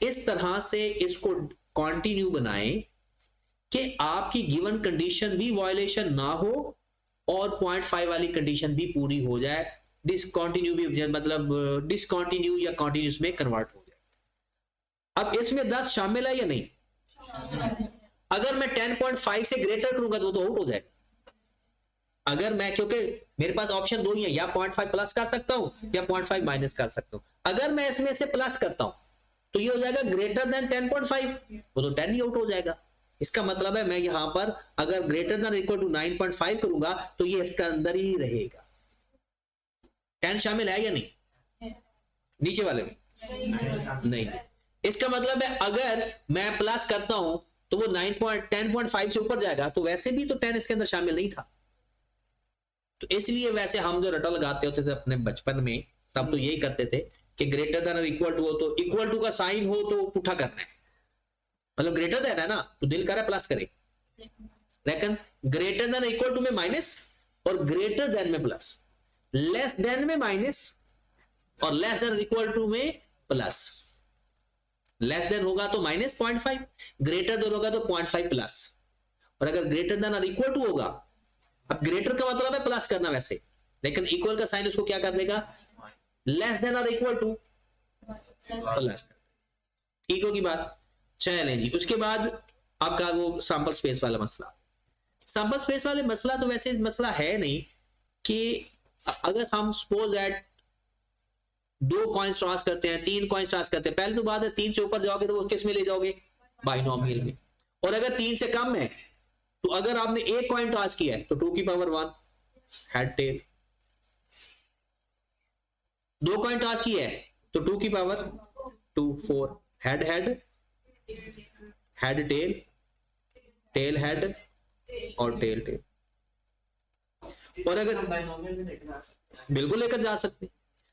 Speaker 1: इस तरह से इसको कंटिन्यू बनाएं कि आपकी गिवन कंडीशन भी वायलेशन ना हो और 0.5 वाली कंडीशन भी पूरी हो जाए, डिसकंटिन्यू भी मतलब डिसकंटिन्यू या कंटिन्यूस में कन्वर्ट हो जाए। अब इसमें 10 शामिल है या नहीं? अगर मैं 10.5 से ग्रेटर करूंगा तो वो तो आउट हो जाएगा। अगर मैं, क्योंकि मेरे पास ऑप्शन दो ही है, या 0.5 प्लस कर सकता हूं या 0.5 माइनस कर सकता हूं। अगर मैं इसमें से प्लस करता हूं तो ये हो जाएगा ग्रेटर देन 10.5, वो तो 10 ही आउट हो जाएगा। इसका मतलब है मैं यहां पर अगर ग्रेटर देन इक्वल टू 9.5 करूंगा तो ये इसका अंदर ही रहेगा। 10 शामिल है या नहीं नीचे वाले में? नहीं। इसका मतलब है अगर मैं प्लस करता हूं तो वो 10.5 से ऊपर जाएगा, तो वैसे भी तो 10 इसके अंदर शामिल नहीं था। तो इसलिए वैसे हम जो रटा लगाते होते थे अपने बचपन में, तब तो यही करते थे कि ग्रेटर देन और इक्वल टू हो तो इक्वल टू का साइन हो तो पुठा करना है, मतलब ग्रेटर देन है ना तो दिल करे प्लस करे, लेकिन ग्रेटर देन इक्वल टू में माइनस और ग्रेटर देन में प्लस, लेस देन में माइनस और लेस देन इक्वल टू में प्लस। लेस देन होगा तो माइनस 0.5, ग्रेटर देन होगा तो 0.5 प्लस, और अगर ग्रेटर देन और इक्वल टू होगा, अब ग्रेटर का मतलब है प्लस करना वैसे, लेकिन इक्वल का साइन उसको क्या कर देगा, लेस देन और इक्वल टू प्लस। ठीक होगी बात? चलें जी। उसके बाद आपका वो सैंपल स्पेस वाला मसला। सैंपल स्पेस वाले मसला तो वैसे मसला है नहीं कि अगर हम सपोज एट 2 कॉइंस टॉस करते हैं, 3 कॉइंस टॉस करते हैं, पहले तो बात है 3 से ऊपर जाओगे तो वो किस में ले जाओगे, बाइनोमियल में, और अगर 3 से कम है तो अगर आपने एक कॉइन टॉस किया है तो 2 की power 1 head tail, 2 coin toss किया है तो 2 की power 2 4 head head head tail tail head और टेल टेल। और अगर
Speaker 2: बाइनोमियल में लेकर आ सकते हैं।
Speaker 1: बिल्कुल लेकर जा सकते हैं,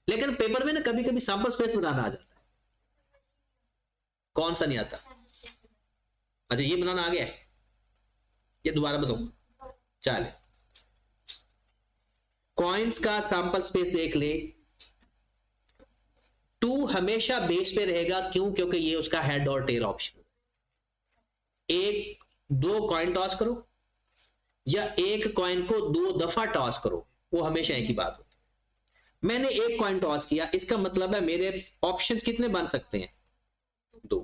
Speaker 1: लेकिन पेपर में ना कभी कभी सैंपल स्पेस बनाना आ जाता है। कौन सा नहीं आता? अच्छा ये बनाना आ गया है, ये दोबारा बताओ। चले कॉइन्स का सैंपल स्पेस देख ले। 2 हमेशा बेस पे रहेगा, क्यों? क्योंकि ये उसका हेड और टेल ऑप्शन। एक 2 कॉइन टॉस करो या एक कॉइन को 2 दफा टॉस करो, वो हमेशा एक ही बात होती है। मैंने एक कॉइन टॉस किया, इसका मतलब है मेरे ऑप्शंस कितने बन सकते हैं, 2।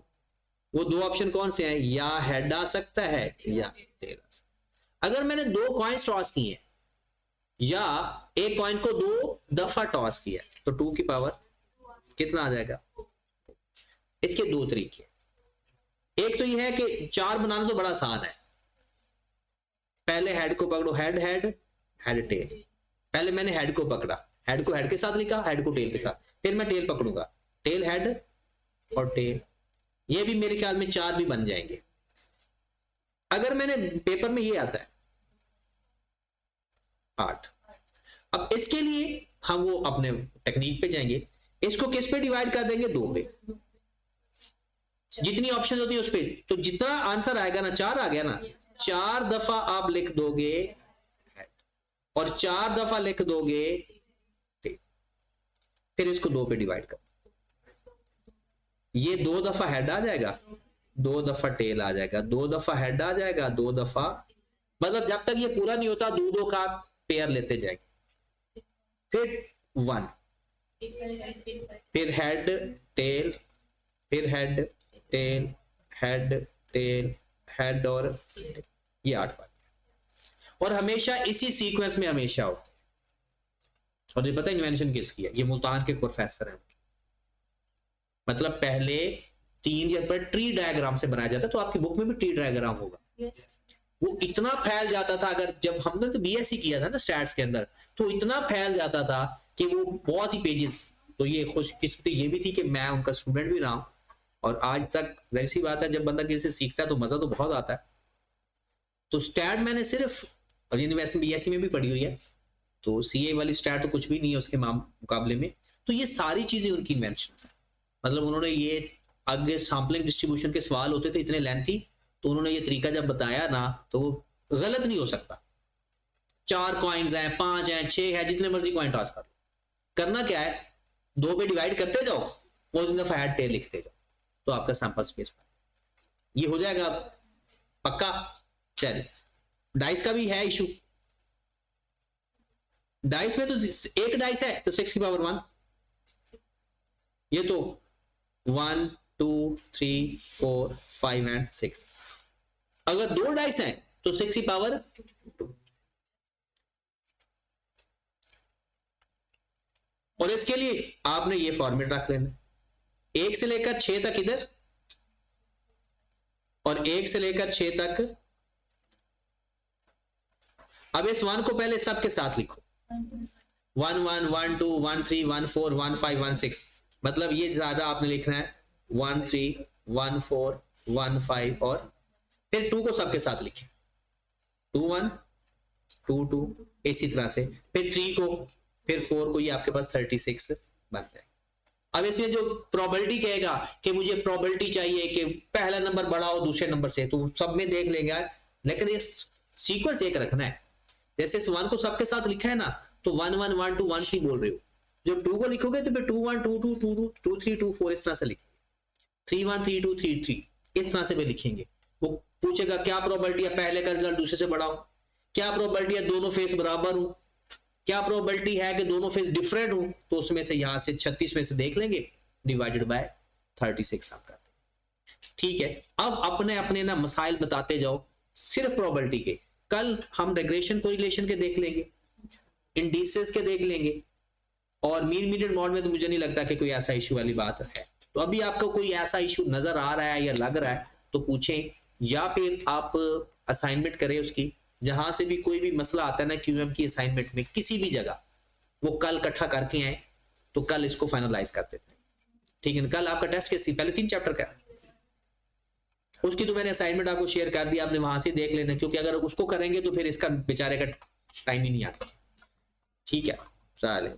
Speaker 1: वो 2 ऑप्शन कौन से हैं? या हेड आ सकता है या टेल आ सकता है। अगर मैंने 2 कॉइन्स टॉस किए या एक कॉइन को 2 दफा टॉस किया तो 2 की पावर कितना आ जाएगा? इसके 2 तरीके। एक तो यह है कि 4 बनाना तो बड़ा आसान है, पहले हेड को पकड़ो, हेड हेड हेड टेल। पहले मैंने हेड को पकड़ा, हेड को हेड के साथ लिखा, हेड को टेल के साथ, फिर मैं टेल पकड़ूंगा, टेल हेड और टेल। ये भी मेरे ख्याल में 4 भी बन जाएंगे। अगर मैंने पेपर में ये आता है 8। अब इसके लिए हम वो अपने टेक्निक पे जाएंगे, इसको किस पे डिवाइड कर देंगे? 2 पे। जितनी ऑप्शन होती है उस पे, तो जितना आंसर आएगा ना, 4 आ गया ना, 4 दफा आप लिख दोगे हेड और 4 दफा लिख दोगे टेल, फिर इसको 2 पे डिवाइड कर, ये 2 दफा हेड आ जाएगा, 2 दफा टेल आ जाएगा, 2 दफा हेड आ जाएगा, 2 दफा, मतलब जब तक ये पूरा नहीं होता 2 का पेयर लेते जाएंगे, फिर 1, फिर हेड टेल, फिर head tail head tail head और ये 8 बार, और हमेशा इसी सीक्वेंस में हमेशा होता है। और ये पता है इन्वेंशन किसकी है? ये मुल्तान के प्रोफेसर हैं। मतलब पहले 3 या पर ट्री डायग्राम से बनाया जाता, तो आपकी बुक में भी ट्री डायग्राम होगा। वो इतना फैल जाता था, अगर जब हमने तो बीएससी किया था ना स्टैट्स के अंदर, तो इतना फैल जाता था कि वो बहुत ही पेजेस। तो ये खुशकिस्मती ये भी थी कि मैं उनका स्टूडेंट भी रहा हूं, और आज तक वैसी बात है जब बंदा किसी से सीखता है तो मजा तो बहुत आता है। तो स्टैट मैंने सिर्फ, और यूनिवर्सिटी बीएससी में भी पढ़ी हुई है, तो सीए वाली स्टैट तो कुछ भी नहीं है उसके मुकाबले में। तो ये सारी चीजें उनकी इन्वेंशन है। मतलब उन्होंने ये, आगे सैंपलिंग डिस्ट्रीब्यूशन के सवाल होते थे इतने लेंथी, तो उन्होंने ये तरीका जब बताया ना तो वो गलत नहीं हो सकता। 4 कॉइन्स हैं, 5 हैं, 6 है, जितने मर्जी कॉइन टॉस कर लो। करना क्या है, 2 पे डिवाइड करते जाओ और इन दफा हेड टेल लिखते जाओ, तो आपका सैंपल स्पेस ये हो जाएगा पक्का। चल डाइस का भी है इशू। डाइस में तो एक डाइस है तो 6 की पावर 1, ये तो 1 2 3 4 5 एंड 6। अगर 2 डाइस हैं तो 6 की पावर 2। और इसके लिए आपने ये फॉर्मेट रख लेना, 1 से लेकर 6 तक इधर और 1 से लेकर 6 तक। अब इस 1 को पहले सबके साथ लिखो, 1 1 1 2 1 3 1 4 1 5 1 6, मतलब ये ज्यादा आपने लिखना है 1 3 1 4 1 5 और फिर 2 को सबके साथ लिखें, 2 1 2 2 इसी तरह से, फिर 3 को, फिर 4 को, ये आपके पास 36 बन जाए। अब इसमें जो प्रोबेबिलिटी कहेगा कि मुझे प्रोबेबिलिटी चाहिए कि पहला नंबर बड़ा हो दूसरे नंबर से, तो सब में देख लेंगे, लेकिन ये सीक्वेंस एक रखना है। जैसे इस 1 को सबके साथ लिखा है ना, तो 1 1 1 2 1 3 बोल रहे हो, जब 2 को लिखोगे तो फिर 2 1 2 2 2 2 3 2 4 इस तरह से लिखेंगे, 3 1 3 2 3 3 इस तरह से भी लिखेंगे। वो पूछेगा क्या प्रोबेबिलिटी है पहले का रिजल्ट दूसरे से बड़ा हो, क्या प्रोबेबिलिटी है दोनों फेस बराबर हो, क्या प्रोबेबिलिटी है कि दोनों फेस डिफरेंट हो, तो उसमें से यहां से 36 में से देख लेंगे, डिवाइडेड बाय 36 आप करते हैं। ठीक है, अब अपने अपने ना मसाइल बताते जाओ सिर्फ प्रोबेबिलिटी के। कल हम रिग्रेशन कोरिलेशन के देख लेंगे, इंडिसेस के देख लेंगे, और मीन मीडियन मॉड में तो मुझे नहीं लगता कि कोई ऐसा इशू वाली बात है। तो अभी आपको कोई ऐसा इशू नजर आ रहा है या लग रहा है तो पूछें, या फिर आप असाइनमेंट करें उसकी, जहां से भी कोई भी मसला आता है ना क्यूएम की असाइनमेंट में किसी भी जगह, वो कल इकट्ठा करके आए तो कल इसको फाइनलाइज कर देते हैं। ठीक है, कल आपका टेस्ट कैसी, पहले 3 चैप्टर का, उसकी तो मैंने असाइनमेंट आपको शेयर कर दिया, आपने वहां से देख लेना, क्योंकि अगर उसको करेंगे तो फिर इसका बेचारे का टाइम ही नहीं आता। ठीक है, चलिए।